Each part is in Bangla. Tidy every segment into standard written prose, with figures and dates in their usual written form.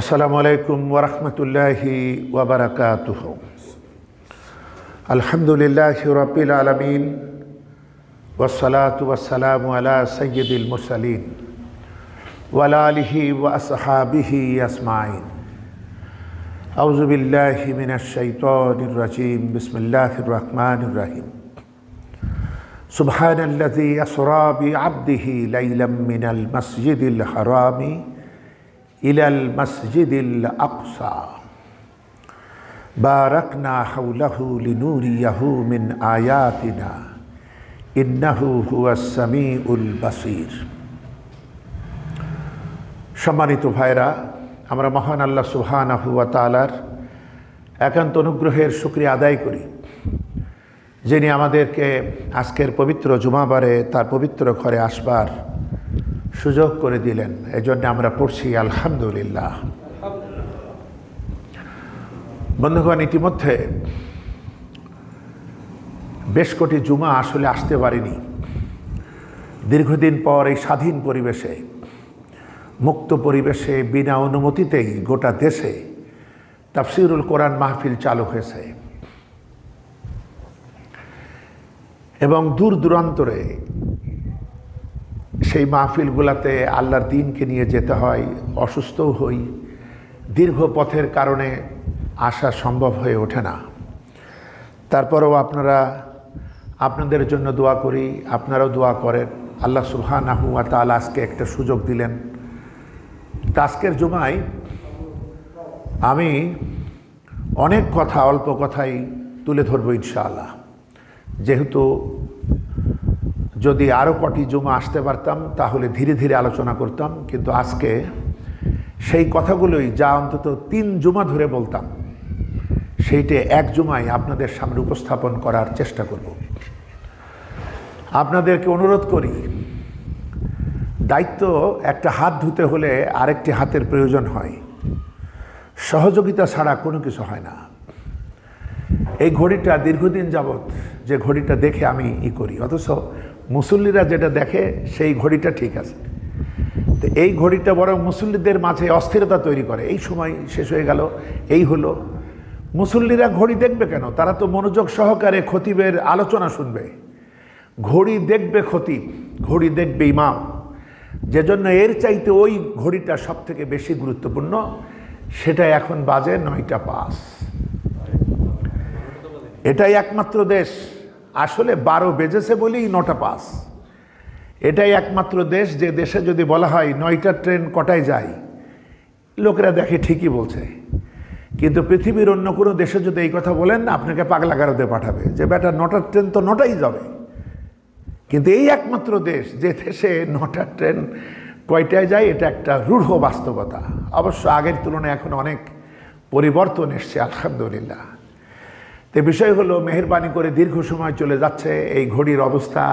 আসসালামু আলাইকুম ওয়া রাহমাতুল্লাহি ওয়া বারাকাতুহু। আলহামদুলিল্লাহি রাব্বিল আলামিন ওয়াসসালাতু ওয়াসসালামু আলা সাইয়্যিদিল মুরসালিন ওয়া আলা আলিহি ওয়া আসহাবিহি আজমাইন। আউযু বিল্লাহি মিনাশ শাইতানির রাজীম। বিসমিল্লাহির রাহমানির রাহিম। সুবহানাল্লাযী আসরা বিআবদিহি লাইলাম মিনাল মাসজিদিল হারামি ইলাল মাসজিদিল আকসা বারাকনা হাওলাহু লিনুরিয়াহু মিন আয়াতিনা ইন্নাহু হুয়াস সামিউল বাসীর। সম্মানিত ভাইরা, আমরা মহান আল্লাহ সুবহানাহু ওয়া তাআলার একান্ত অনুগ্রহের শুকরিয়া আদায় করি, যিনি আমাদেরকে আজকের পবিত্র জুমাবারে তার পবিত্র ঘরে আসবার সুযোগ করে দিলেন। এজন্য আমরা পড়ছি আলহামদুলিল্লাহ। বন্ধুগণ, ইতিমধ্যে বেশ কটি জুমা আসলে আসতে পারিনি। দীর্ঘদিন পর এই স্বাধীন পরিবেশে, মুক্ত পরিবেশে, বিনা অনুমতিতেই গোটা দেশে তাফসীরুল কোরআন মাহফিল চালু হয়েছে এবং দূর দূরান্তরে সেই মাহফিলগুলোতে আল্লাহর দ্বীনকে নিয়ে যেতে হয়, অসুস্থও হই, দীর্ঘ পথের কারণে আসা সম্ভব হয়ে ওঠে না। তারপরেও আপনাদের জন্য দোয়া করি, আপনারাও দোয়া করেন। আল্লাহ সুবহানাহু ওয়া তাআলা আজকে একটা সুযোগ দিলেন। আজকের জুমায় আমি অনেক কথা অল্প কথাই তুলে ধরবো ইনশাআল্লাহ। যেহেতু যদি আরও কটি জুমা আসতে পারতাম তাহলে ধীরে ধীরে আলোচনা করতাম, কিন্তু আজকে সেই কথাগুলোই যা অন্তত 3 জুমা ধরে বলতাম সেইটা এক জুমায় আপনাদের সামনে উপস্থাপন করার চেষ্টা করব। আপনাদেরকে অনুরোধ করি, দায়িত্ব একটা হাত ধুতে হলে আরেকটি হাতের প্রয়োজন হয়, সহযোগিতা ছাড়া কোনো কিছু হয় না। এই ঘড়িটা দীর্ঘদিন যাবৎ যে ঘড়িটা দেখে আমি করি, অথচ মুসল্লিরা যেটা দেখে সেই ঘড়িটা ঠিক আছে, তো এই ঘড়িটা বরং মুসল্লিদের মাঝে অস্থিরতা তৈরি করে। এই সময় শেষ হয়ে গেল, এই হলো। মুসল্লিরা ঘড়ি দেখবে কেন? তারা তো মনোযোগ সহকারে খতিবের আলোচনা শুনবে। ঘড়ি দেখবে খতিব, ঘড়ি দেখবে ইমাম। যে জন্য এর চাইতে ওই ঘড়িটা সব থেকে বেশি গুরুত্বপূর্ণ। সেটা এখন বাজে 9টা 5। এটাই একমাত্র দেশ, আসলে 12 বেজেছে বলেই 9টা 5। এটাই একমাত্র দেশ যে দেশে যদি বলা হয় 9টার ট্রেন কটায় যায়, লোকেরা দেখে ঠিকই বলছে। কিন্তু পৃথিবীর অন্য কোনো দেশে যদি এই কথা বলেন, আপনাকে পাগলা গারদে পাঠাবে যে বেটা 9টার ট্রেন তো 9টাই যাবে। কিন্তু এই একমাত্র দেশ যে দেশে 9টার ট্রেন কয়টায় যায়, এটা একটা রূঢ় বাস্তবতা। অবশ্য আগের তুলনায় এখন অনেক পরিবর্তন এসছে আলহামদুলিল্লাহ। তো বিষয় হলো, মেহেরবানি করে দীর্ঘ সময় চলে যাচ্ছে, এই ঘড়ির অবস্থা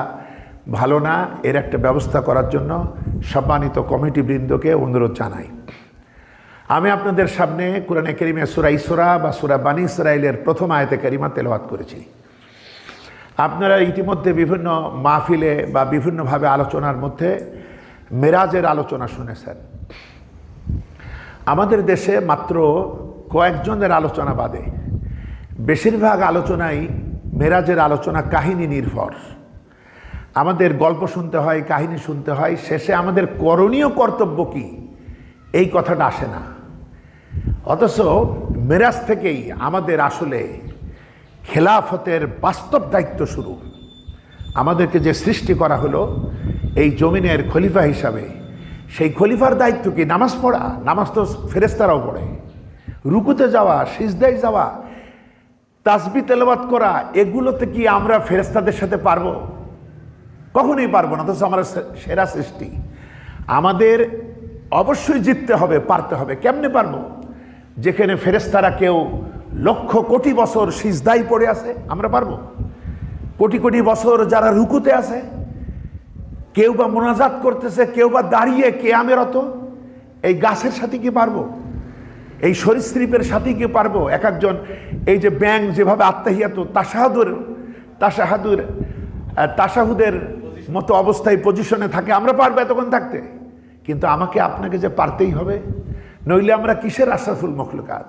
ভালো না। এর একটা ব্যবস্থা করার জন্য সম্মানিত কমিটিবৃন্দকে অনুরোধ জানাই। আমি আপনাদের সামনে কোরআনে কারীমে সূরা ইসরা বা সূরা বানী ইসরাঈলের প্রথম আয়াতে কারিমা তেলাওয়াত করেছি। আপনারা ইতিমধ্যে বিভিন্ন মাহফিলে বা বিভিন্নভাবে আলোচনার মধ্যে মেরাজের আলোচনা শুনেছেন। আমাদের দেশে মাত্র কয়েকজনের আলোচনা বাদে বেশিরভাগ আলোচনাই মেরাজের আলোচনা কাহিনী নির্ভর। আমাদের গল্প শুনতে হয়, কাহিনী শুনতে হয়, শেষে আমাদের করণীয় কর্তব্য কি এই কথাটা আসে না। অথচ মেরাজ থেকেই আমাদের আসলে খেলাফতের বাস্তব দায়িত্ব শুরু। আমাদেরকে যে সৃষ্টি করা হলো এই জমিনের খলিফা হিসাবে, সেই খলিফার দায়িত্ব কি? নামাজ পড়া। নামাজ তো ফেরেশতারাও পড়ে। রুকুতে যাওয়া, সিজদায় যাওয়া, তাসবিহ তেলাওয়াত করা, এগুলোতে কি আমরা ফেরেশতাদের সাথে পারবো? কখনোই পারবো না। অথচ আমরা সেরা সৃষ্টি। আমাদের অবশ্যই জিততে হবে, পারতে হবে। কেমনে পারবো? যেখানে ফেরেশতারা কেউ লক্ষ কোটি বছর সিজদায় পড়ে আছে, আমরা পারবো? কোটি কোটি বছর যারা রুকুতে আছে, কেউ বা মোনাজাত করতেছে, কেউ বা দাঁড়িয়ে কিয়ামরত, এই গাছের সাথে কি পারবো? এই সরীসৃপের সাথে কি পারবো? এক একজন এই যে ব্যাং যেভাবে আত্তাহিয়াত তাশাহুদের মতো অবস্থায় পজিশনে থাকে, আমরা পারবো এতক্ষণ থাকতে? কিন্তু আমাকে আপনাকে যে পারতেই হবে, নইলে আমরা কিসের আশরাফুল মখলুকাত?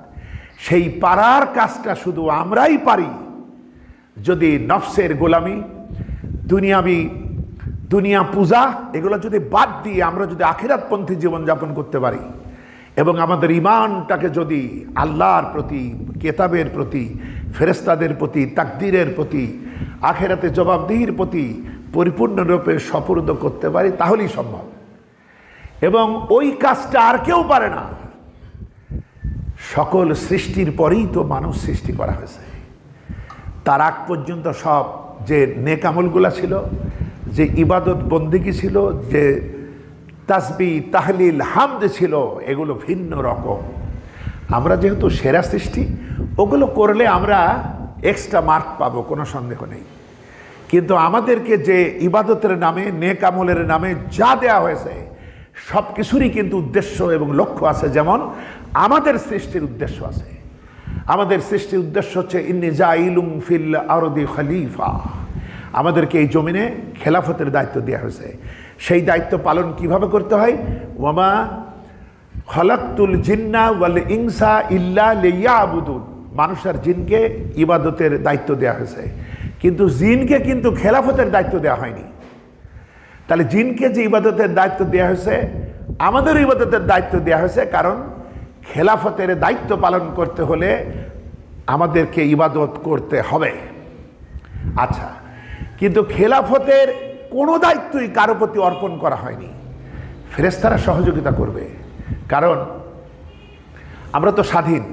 সেই পারার কাজটা শুধু আমরাই পারি যদি নফসের গোলামি, দুনিয়া পূজা এগুলো যদি বাদ দিয়ে আমরা যদি আখিরাতপন্থী জীবনযাপন করতে পারি এবং আমাদের ঈমানটাকে যদি আল্লাহর প্রতি, কেতাবের প্রতি, ফেরেশতাদের প্রতি, তাকদীরের প্রতি, আখিরাতে জবাবদিহির প্রতি পরিপূর্ণরূপে সপূর্দ করতে পারি তাহলেই সম্ভব। এবং ওই কাজটা আর কেউ পারে না। সকল সৃষ্টির পরেই তো মানুষ সৃষ্টি করা হয়েছে। তার আগ পর্যন্ত সব যে নেক আমলগুলা ছিল, যে ইবাদত বন্দিগি ছিল, যে তাসবিহ তাহলিল হামদ ছিল, এগুলো ভিন্ন রকম। আমরা যেহেতু সেরা সৃষ্টি, ওগুলো করলে আমরা এক্সট্রা মার্ক পাবো, কোনো সন্দেহ নেই। কিন্তু আমাদেরকে যে ইবাদতের নামে, নেক আমলের নামে যা দেয়া হয়েছে সব কিছুরই কিন্তু উদ্দেশ্য এবং লক্ষ্য আছে। যেমন আমাদের সৃষ্টির উদ্দেশ্য আছে। আমাদের সৃষ্টির উদ্দেশ্য হচ্ছে ইন্নী জাইলুম ফিল আরদি খলিফা, আমাদেরকে এই জমিনে খেলাফতের দায়িত্ব দেওয়া হয়েছে। সেই দায়িত্ব পালন কিভাবে করতে হয়? ওয়ামা খলাকতুল জিন্না ওয়াল ইনসা ইল্লা লিয়াবুদুন, মানুষ আর জিনকে ইবাদতের দায়িত্ব দেওয়া হয়েছে, কিন্তু জিনকে কিন্তু খেলাফতের দায়িত্ব দেওয়া হয়নি। তাহলে জিনকে যে ইবাদতের দায়িত্ব দেওয়া হয়েছে, আমাদের ইবাদতের দায়িত্ব দেওয়া হয়েছে, কারণ খেলাফতের দায়িত্ব পালন করতে হলে আমাদেরকে ইবাদত করতে হবে। আচ্ছা, কিন্তু খেলাফতের কোনো দায়িত্বই কারো প্রতি অর্পণ করা হয়নি। ফেরেশতারা সহযোগিতা করবে, কারণ আমরা তো স্বাধীন।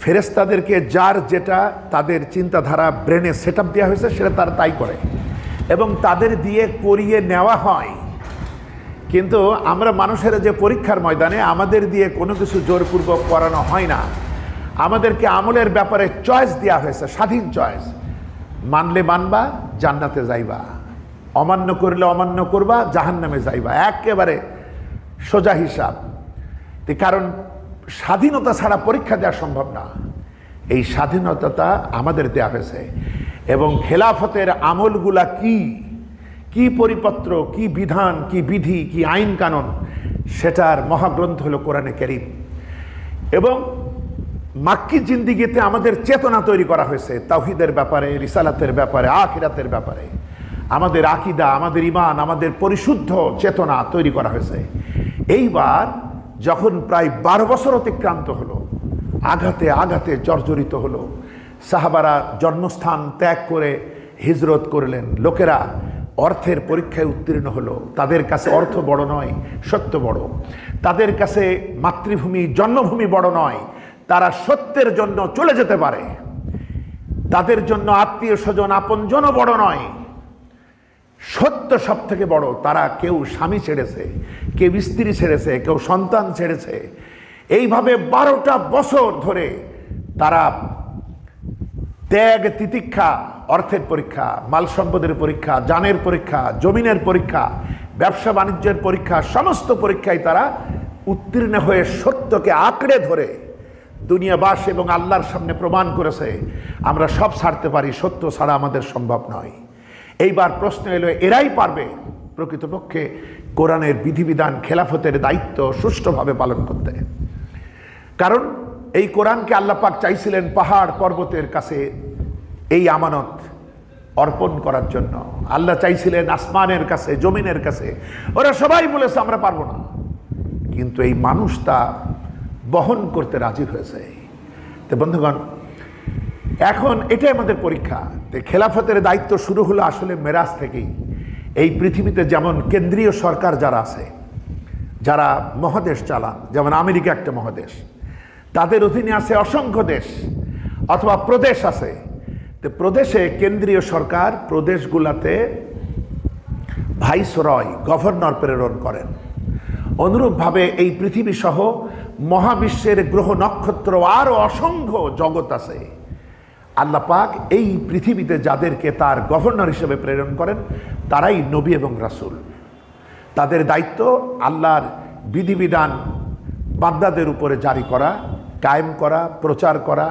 ফেরেশতাদেরকে যার যেটা তাদের চিন্তাধারা ব্রেনে সেট আপ দেওয়া হয়েছে সেটা তারা তাই করে এবং তাদের দিয়ে করিয়ে নেওয়া হয়। কিন্তু আমরা মানুষের যে পরীক্ষার ময়দানে আমাদের দিয়ে কোনো কিছু জোরপূর্বক করানো হয় না। আমাদেরকে আমলের ব্যাপারে চয়েস দেওয়া হয়েছে, স্বাধীন চয়েস। মানলে মানবা, জান্নাতে যাইবা; অমান্য করলে অমান্য করবা, জাহান্নামে যাইবা। একেবারে সোজা হিসাব। কারণ স্বাধীনতা ছাড়া পরীক্ষা দেওয়া সম্ভব না। এই স্বাধীনতাটা আমাদের দেওয়া হয়েছে। এবং খেলাফতের আমলগুলা কি পরিপত্র, কি বিধান, কি বিধি, কি আইন কানুন, সেটার মহাগ্রন্থ হলো কোরআনে কারীম। এবং মাক্কি জিন্দিগিতে আমাদের চেতনা তৈরি করা হয়েছে তাওহীদের ব্যাপারে, রিসালাতের ব্যাপারে, আখিরাতের ব্যাপারে। আমাদের আকীদা, আমাদের ঈমান, আমাদের পরিশুদ্ধ চেতনা তৈরি করা হয়েছে। এইবার যখন প্রায় 12 বছর অতিক্রান্ত হলো, আঘাতে আঘাতে জর্জরিত হলো, সাহাবারা জন্মস্থান ত্যাগ করে হিজরত করলেন, লোকেরা অর্থের পরীক্ষায় উত্তীর্ণ হলো। তাদের কাছে অর্থ বড় নয়, সত্য বড়। তাদের কাছে মাতৃভূমি, জন্মভূমি বড় নয়, তারা সত্যের জন্য চলে যেতে পারে। তাদের জন্য আত্মীয় স্বজন, আপনজনও বড় নয়, সত্য সব থেকে বড়। তারা কেউ স্বামী ছেড়েছে, কেউ স্ত্রী ছেড়েছে, কেউ সন্তান ছেড়েছে। এইভাবে 12টা বছর ধরে তারা ত্যাগ, তিতিক্ষা, অর্থের পরীক্ষা, মাল সম্পদের পরীক্ষা, জানের পরীক্ষা, জমিনের পরীক্ষা, ব্যবসা বাণিজ্যের পরীক্ষা, সমস্ত পরীক্ষায় তারা উত্তীর্ণ হয়ে সত্যকে আঁকড়ে ধরে দুনিয়াবাস এবং আল্লাহর সামনে প্রমাণ করেছে আমরা সব ছাড়তে পারি, সত্য ছাড়া আমাদের সম্ভব নয়। এইবার প্রশ্ন এলো, এরাই পারবে প্রকৃতপক্ষে কোরআনের বিধিবিধান, খেলাফতের দায়িত্ব সুষ্ঠুভাবে পালন করতে? কারণ এই কোরআনকে আল্লাহ পাক চাইছিলেন পাহাড় পর্বতের কাছে এই আমানত অর্পণ করার জন্য। আল্লাহ চাইছিলেন আসমানের কাছে, জমিনের কাছে। ওরা সবাই বলেছে আমরা পারবো না, কিন্তু এই মানুষ তা বহন করতে রাজি হয়েছে। তো বন্ধুগণ, এখন এটাই আমাদের পরীক্ষা। খেলাফতের দায়িত্ব শুরু হলো আসলে মেরাজ থেকেই। এই পৃথিবীতে যেমন কেন্দ্রীয় সরকার যারা আছে, যারা মহাদেশ চালান, যেমন আমেরিকা একটা মহাদেশ, তাদের অধীনে আছে অসংখ্য দেশ অথবা প্রদেশ আছে। তো প্রদেশে কেন্দ্রীয় সরকার প্রদেশগুলাতে ভাইসরয়, গভর্নর প্রেরণ করেন। অনুরূপভাবে এই পৃথিবী সহ মহাবিশ্বের গ্রহ নক্ষত্র আরও অসংখ্য জগৎ আছে। আল্লাহ পাক এই পৃথিবীতে যাদেরকে তার গভর্নর হিসেবে প্রেরণ করেন তারাই নবী এবং রাসূল। তাদের দায়িত্ব আল্লাহর বিধিবিধান বান্দাদের উপরে জারি করা, কায়েম করা, প্রচার করা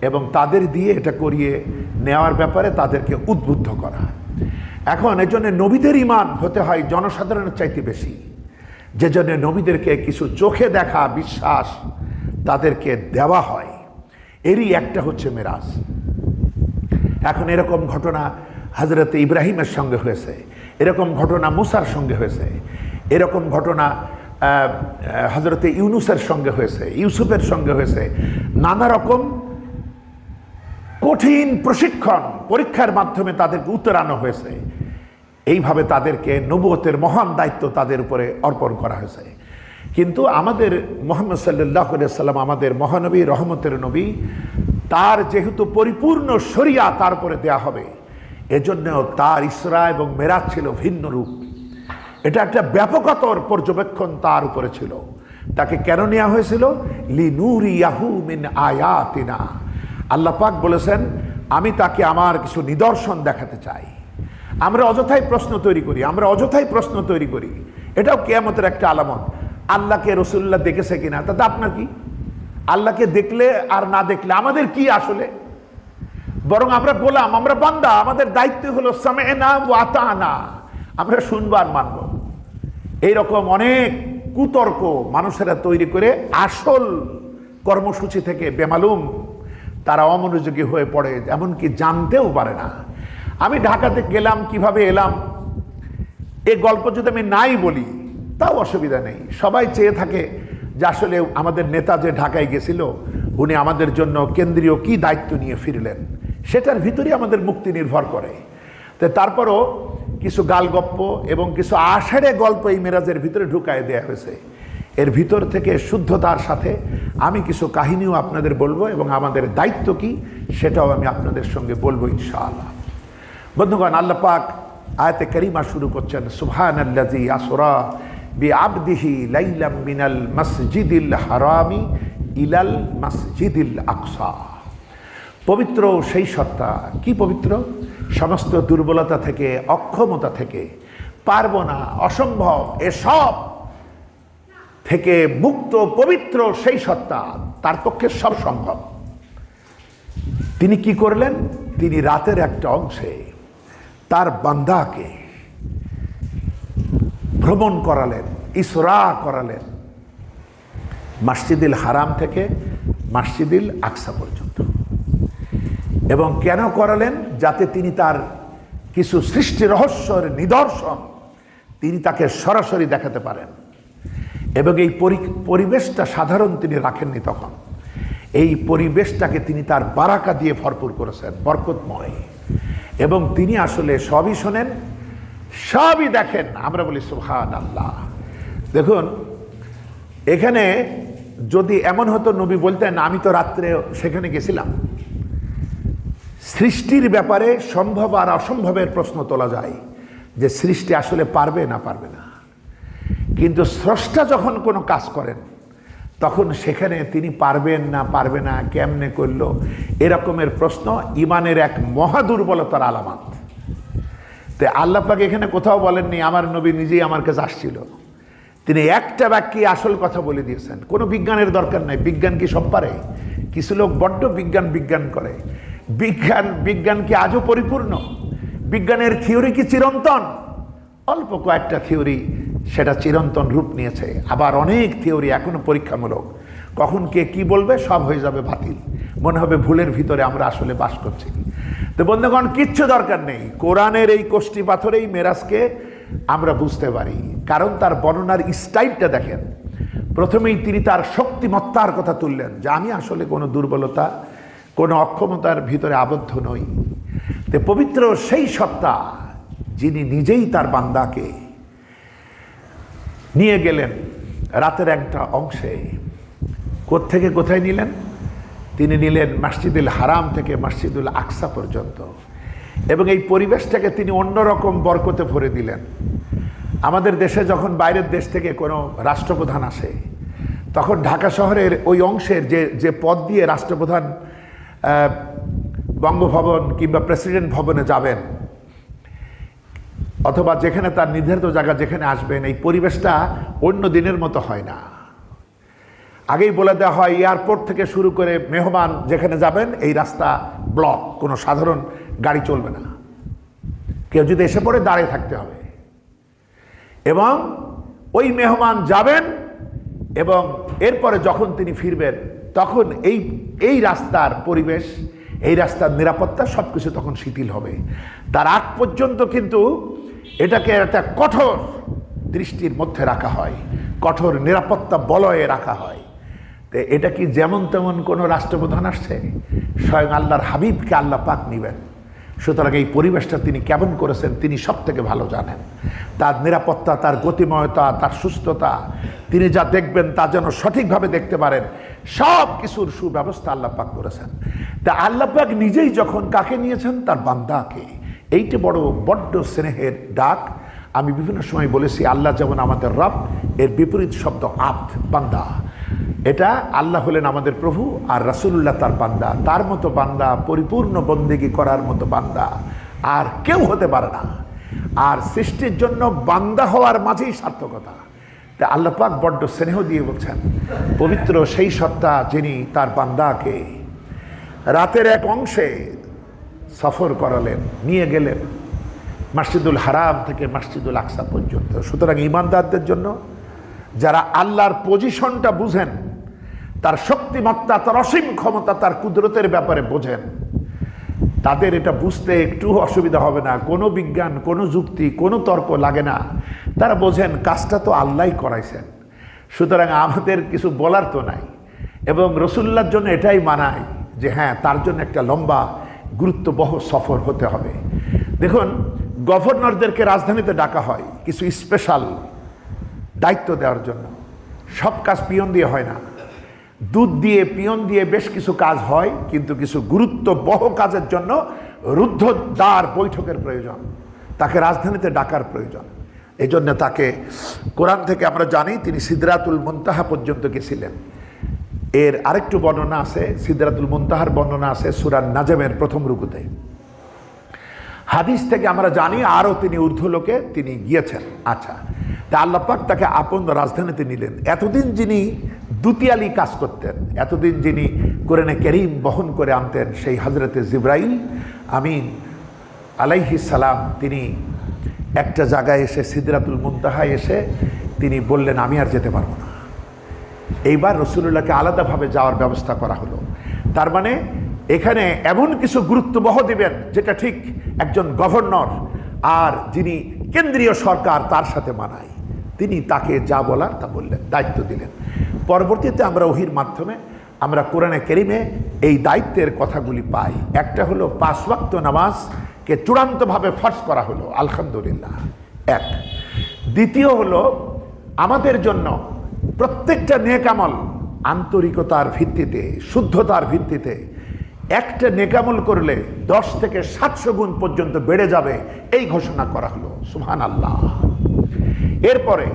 এবং তাদের দিয়ে এটা করিয়ে নেওয়ার ব্যাপারে তাদেরকে উদ্বুদ্ধ করা। এখন এজন্য নবীদের ঈমান হতে হয় জনসাধারণের চাইতে বেশি। যে জন্য নবীদেরকে কিছু চোখে দেখা বিশ্বাস তাদেরকে দেওয়া হয়, এরই একটা হচ্ছে মেরাজ। এখন এরকম ঘটনা হযরত ইব্রাহিমের সঙ্গে হয়েছে, এরকম ঘটনা মুসার সঙ্গে হয়েছে, এরকম ঘটনা হযরত ইউনুসের সঙ্গে হয়েছে, ইউসুফের সঙ্গে হয়েছে। নানা রকম কঠিন প্রশিক্ষণ পরীক্ষার মাধ্যমে তাদেরকে উত্তরানো হয়েছে। এইভাবে তাদেরকে নবুয়তের মহান দায়িত্ব তাদের উপরে অর্পণ করা হয়েছে। কিন্তু আমাদের মুহাম্মদ সাল্লাল্লাহু আলাইহি সাল্লাম, আমাদের মহানবী, রহমতের নবী, তার যেহেতু পরিপূর্ণ শরিয়া তার উপরে দেয়া হবে, এজন্য তার ইসরা এবং মেরাজ ছিল ভিন্ন রূপ। এটা একটা ব্যাপকতর পর্যবেক্ষণ তার উপরে ছিল। তাকে কেন নেওয়া হয়েছিল? লিনুরিয়াহু মিন আয়াতিনা। আল্লাহ পাক বলেছেন, আমি তাকে আমার কিছু নিদর্শন দেখাতে চাই। আমরা অযথাই প্রশ্ন তৈরি করি, এটাও কিয়ামতের একটা আলামত। আল্লাহকে রাসূলুল্লাহ দেখেছে কিনা, তাতে আপনার কি? আল্লাহকে দেখলে আর না দেখলে আমাদের কি আসলে? বরং আমরা গোলাম, আমরা বান্দা, আমাদের দায়িত্ব হলো সামি'না ওয়া আতা'না, আমরা শুনবো আর মানবো। এইরকম অনেক কুতর্ক মানুষেরা তৈরি করে আসল কর্মসূচি থেকে বেমালুম তারা অমনোযোগী হয়ে পড়ে, এমনকি জানতেও পারে না। আমি ঢাকাতে গেলাম, কিভাবে এলাম, এই গল্প যদি আমি নাই বলি তাও অসুবিধা নেই। সবাই চেয়ে থাকে যে আসলে আমাদের নেতা যে ঢাকায় গেছিল, উনি আমাদের জন্য কেন্দ্রীয় কি দায়িত্ব নিয়ে ফিরলেন, সেটার ভিতরেই আমাদের মুক্তি নির্ভর করে। তো তারপরও কিছু গালগপ্প এবং কিছু আষাঢ়ে গল্প এই মেরাজের ভিতরে ঢুকায় দেওয়া হয়েছে। এর ভিতর থেকে শুদ্ধতার সাথে আমি কিছু কাহিনীও আপনাদের বলবো এবং আমাদের দায়িত্ব কি সেটাও আমি আপনাদের সঙ্গে বলবো ইনশাআল্লাহ। বন্ধুগণ, আল্লাহ পাক আয়াতে কারিমা শুরু করছেন, সুবহানাল্লাযী আসরা বিআবদিহি লাইলাম মিনাল মসজিদিল হারামি ইলাল মসজিদিল আকসা। পবিত্র সেই সত্তা, কি পবিত্র? সমস্ত দুর্বলতা থেকে, অক্ষমতা থেকে, পারবো না, অসম্ভব, এসব থেকে মুক্ত পবিত্র সেই সত্তা, তার পক্ষে সব সম্ভব। তিনি কি করলেন? তিনি রাতের একটা অংশে তার বান্দাকে ভ্রমণ করালেন, ইসরা করালেন, মসজিদুল হারাম থেকে মসজিদুল আকসা পর্যন্ত। এবং কেন করালেন? যাতে তিনি তার কিছু সৃষ্টি রহস্যের নিদর্শন তিনি তাকে সরাসরি দেখাতে পারেন। এবং এই পরিবেশটা সাধারণ তিনি রাখেননি তখন, এই পরিবেশটাকে তিনি তার বারাকা দিয়ে ভরপুর করেছেন, বরকতময়। এবং তিনি আসলে সবই শোনেন, সবই দেখেন। আমরা বলি সুবহানাল্লাহ। দেখুন, এখানে যদি এমন হতো নবী বলতেন আমি তো রাত্রে সেখানে গেছিলাম, সৃষ্টির ব্যাপারে সম্ভব আর অসম্ভবের প্রশ্ন তোলা যায় যে সৃষ্টি আসলে পারবে না পারবে না। কিন্তু স্রষ্টা যখন কোনো কাজ করেন তখন সেখানে তিনি পারবেন না পারবে না, কেমনে করলো, এরকমের প্রশ্ন ইমানের এক মহা দুর্বলতার আলামত। তো আল্লাহ পাক এখানে কোথাও বলেননি আমার নবী নিজেই আমার কাছে আসছিল। তিনি একটা বাক্যে আসল কথা বলে দিয়েছেন। কোনো বিজ্ঞানের দরকার নাই। বিজ্ঞান কি সব পারে? কিছু লোক বড্ড বিজ্ঞান করে। বিজ্ঞান কি আজও পরিপূর্ণ? বিজ্ঞানের থিওরি কি চিরন্তন? অল্প কয়েকটা থিওরি সেটা চিরন্তন রূপ নিয়েছে, আবার অনেক থিওরি এখনো পরীক্ষামূলক। কখন কে কি বলবে সব হয়ে যাবে বাতিল, মনে হবে ভুলের ভিতরে আমরা আসলে বাস করছি। তো বন্ধুগণ, কিচ্ছু দরকার নেই। কোরআনের এই কষ্টি পাথরেই মেরাজকে আমরা বুঝতে পারি, কারণ তার বর্ণনার স্টাইলটা দেখেন। প্রথমেই তিনি তার শক্তিমত্তার কথা তুললেন যে আমি আসলে কোনো দুর্বলতা, কোনো অক্ষমতার ভিতরে আবদ্ধ নই। তো পবিত্র সেই সত্তা যিনি নিজেই তার বান্দাকে নিয়ে গেলেন রাতের একটা অংশে। কোত্থেকে কোথায় নিলেন? তিনি নিলেন মসজিদুল হারাম থেকে মসজিদুল আকসা পর্যন্ত। এবং এই পরিবেশটাকে তিনি অন্যরকম বরকতে ভরে দিলেন। আমাদের দেশে যখন বাইরের দেশ থেকে কোনো রাষ্ট্রপ্রধান আসে, তখন ঢাকা শহরের ওই অংশের যে পথ দিয়ে রাষ্ট্রপ্রধান বঙ্গভবন কিংবা প্রেসিডেন্ট ভবনে যাবেন, অথবা যেখানে তার নির্ধারিত জায়গা যেখানে আসবেন, এই পরিবেশটা অন্য দিনের মতো হয় না। আগেই বলে দেওয়া হয় এয়ারপোর্ট থেকে শুরু করে মেহমান যেখানে যাবেন এই রাস্তা ব্লক, কোনো সাধারণ গাড়ি চলবে না, কেউ যদি এসে পড়ে দাঁড়িয়ে থাকতে হবে। এবং ওই মেহমান যাবেন এবং এরপরে যখন তিনি ফিরবেন তখন এই রাস্তার পরিবেশ, এই রাস্তার নিরাপত্তা সবকিছু তখন শিথিল হবে। তার আগ পর্যন্ত কিন্তু এটাকে একটা কঠোর দৃষ্টির মধ্যে রাখা হয়, কঠোর নিরাপত্তা বলয়ে রাখা হয়। তো এটা কি যেমন তেমন কোনো রাষ্ট্রপ্রধান আসছে? স্বয়ং আল্লাহর হাবিবকে আল্লাহ পাক নিবেন। সুতরাং এই পরিবেশটা তিনি কেমন করেছেন তিনি সব থেকে ভালো জানেন। তার নিরাপত্তা, তার গতিময়তা, তার সুস্থতা, তিনি যা দেখবেন তা যেন সঠিকভাবে দেখতে পারেন, সব কিছুর সুব্যবস্থা আল্লাহ পাক করেছেন। তা আল্লাহ পাক নিজেই যখন কাকে নিয়েছেন? তার বান্দাকে। এইটি বড্ড স্নেহের ডাক। আমি বিভিন্ন সময় বলেছি আল্লাহ যেমন আমাদের রব, এর বিপরীত শব্দ আব্দ, বান্দা। এটা আল্লাহ হলেন আমাদের প্রভু আর রাসূলুল্লাহ তার বান্দা। তার মতো বান্দা, পরিপূর্ণ বন্দেগী করার মতো বান্দা আর কেউ হতে পারে না। আর সৃষ্টির জন্য বান্দা হওয়ার মাঝেই সার্থকতা। তা আল্লাহ পাক বড্ড স্নেহ দিয়ে বলছেন, পবিত্র সেই সত্তা যিনি তার বান্দাকে রাতের এক অংশে সফর করালেন, নিয়ে গেলেন মসজিদুল হারাম থেকে মসজিদুল আকসা পর্যন্ত। সুতরাং ঈমানদারদের জন্য, যারা আল্লাহর পজিশনটা বুঝেন, তার শক্তিমত্তা, তার অসীম ক্ষমতা, তার কুদরতের ব্যাপারে বোঝেন, তাদের এটা বুঝতে একটু অসুবিধা হবে না। কোনো বিজ্ঞান, কোনো যুক্তি, কোনো তর্ক লাগে না। তারা বোঝেন কাজটা তো আল্লাহই করাইছেন, সুতরাং আমাদের কিছু বলার তো নাই। এবং রসুল্লাহর জন্য এটাই মানায় যে হ্যাঁ, তার জন্য একটা লম্বা গুরুত্ববহ সফর হতে হবে। দেখুন, গভর্নরদেরকে রাজধানীতে ডাকা হয় কিছু স্পেশাল দায়িত্ব দেওয়ার জন্য। সব কাজ পিয়ন দিয়ে হয় না। দুধ দিয়ে, পিয়ন দিয়ে বেশ কিছু কাজ হয়, কিন্তু কিছু গুরুত্ববহ কাজের জন্য রুদ্ধদ্বার বৈঠকের প্রয়োজন, তাকে রাজধানীতে ডাকার প্রয়োজন। এই জন্য তাকে কোরআন থেকে আমরা জানি তিনি সিদরাতুল মুনতাহা পর্যন্ত গেছিলেন। এর আরেকটু বর্ণনা আছে, সিদরাতুল মুনতাহার বর্ণনা আছে সূরা নাজমের প্রথম রুকুতে। হাদিস থেকে আমরা জানি আরও তিনি ঊর্ধ্বলোকে তিনি গিয়েছেন। আচ্ছা, তা আল্লাহ পাক তাকে আপন রাজধানীতে নিলেন। এতদিন যিনি দুতিয়ালি কাজ করতেন, এতদিন যিনি কোরআনে কারীম বহন করে আনতেন, সেই হযরতে জিবরাইল আমিন আলাইহিস সালাম, তিনি একটা জায়গায় এসে সিদরাতুল মুনতাহায় এসে তিনি বললেন আমি আর যেতে পারবো না। এইবার রাসূলুল্লাহকে আলাদাভাবে যাওয়ার ব্যবস্থা করা হলো। তার মানে এখানে এমন কিছু গুরুত্ববহ দিবেন যেটা ঠিক একজন গভর্নর আর যিনি কেন্দ্রীয় সরকার তার সাথে মানায়। তিনি তাকে যা বলার তা বললেন, দায়িত্ব দিলেন। পরবর্তীতে আমরা ওহির মাধ্যমে আমরা কোরআনে কারীমে এই দায়িত্বের কথাগুলি পাই। একটা হলো 5 ওয়াক্ত নামাজকে চূড়ান্তভাবে ফরজ করা হলো, আলহামদুলিল্লাহ, এক। দ্বিতীয় হলো আমাদের জন্য প্রত্যেকটা নেক আমল আন্তরিকতার ভিত্তিতে, শুদ্ধতার ভিত্তিতে একটা নেকামল করলে 10 থেকে 700 গুণ পর্যন্ত বেড়ে যাবে, এই ঘোষণা করা হলো। সুবহানাল্লাহ। এরপরে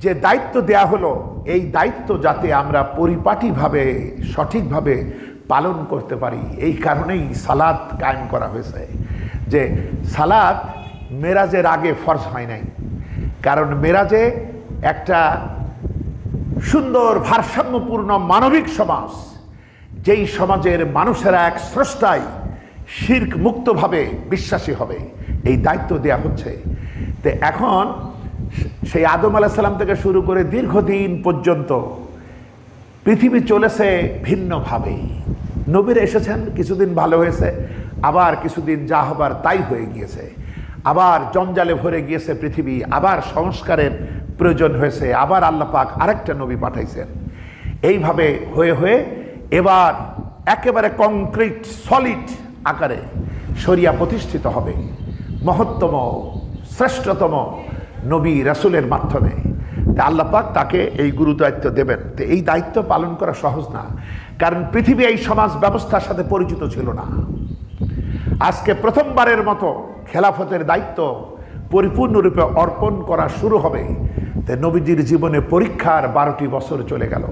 যে দায়িত্ব দেয়া হলো, এই দায়িত্ব যাতে আমরা পরিপাটিভাবে, সঠিকভাবে পালন করতে পারি, এই কারণেই সালাত কায়েম করা হয়েছে। যে সালাত মেরাজের আগে ফরজ হয় নাই, কারণ মেরাজে একটা সুন্দর ভারসাম্যপূর্ণ মানবিক সমাজ, যেই সমাজের মানুষেরা এক স্রষ্টায় শিরক মুক্তভাবে বিশ্বাসী হবে, এই দায়িত্ব দেয়া হচ্ছে। তো এখন সেই আদম আলাইহিস সালাম থেকে শুরু করে দীর্ঘদিন পর্যন্ত পৃথিবী চলেছে ভিন্নভাবে। নবীরা এসেছেন, কিছুদিন ভালো হয়েছে, আবার কিছুদিন যা হবার তাই হয়ে গিয়েছে, আবার জঞ্জালে ভরে গিয়েছে পৃথিবী, আবার সংস্কারের প্রয়োজন হয়েছে, আবার আল্লাহ পাক আরেকটা নবী পাঠাইছেন। এইভাবে হয়ে হয়ে এবার একেবারে কংক্রিট সলিড আকারে শরিয়া প্রতিষ্ঠিত হবে মহত্তম শ্রেষ্ঠতম নবী রাসূলের মাধ্যমে। তা আল্লাহ পাক তাকে এই গুরু দায়িত্ব দেবেন। তো এই দায়িত্ব পালন করা সহজ না, কারণ পৃথিবী এই সমাজ ব্যবস্থার সাথে পরিচিত ছিল না। আজকে প্রথমবারের মতো খেলাফতের দায়িত্ব পরিপূর্ণরূপে অর্পণ করা শুরু হবে। তো নবীজির জীবনে পরীক্ষার 12টি বছর চলে গেল।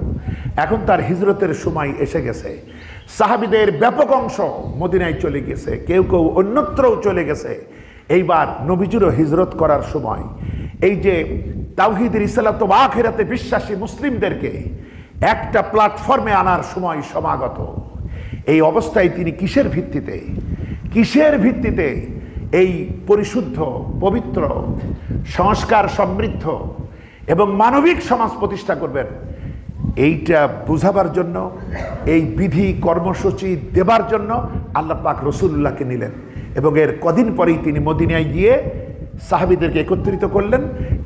এখন তার হিজরতের সময় এসে গেছে। সাহাবীদের ব্যাপক অংশ মদিনায় চলে গেছে, কেউ কেউ অন্যত্রও চলে গেছে। এইবার নবীজিরও হিজরত করার সময়, এই যে তাওহীদ রিসালাত ও আখিরাতে বিশ্বাসী মুসলিমদেরকে একটা প্ল্যাটফর্মে আনার সময় সমাগত। এই অবস্থায় তিনি কিসের ভিত্তিতে এই পরিশুদ্ধ, পবিত্র, সংস্কার সমৃদ্ধ এবং মানবিক সমাজ প্রতিষ্ঠা করবেন, এইটা বুঝাবার জন্য, এই বিধি কর্মসূচি দেবার জন্য আল্লাহ পাক রাসূলুল্লাহকে নিলেন। এবং এর কদিন পরেই তিনি মদিনায় গিয়ে সাহাবীদেরকে একত্রিত করলেন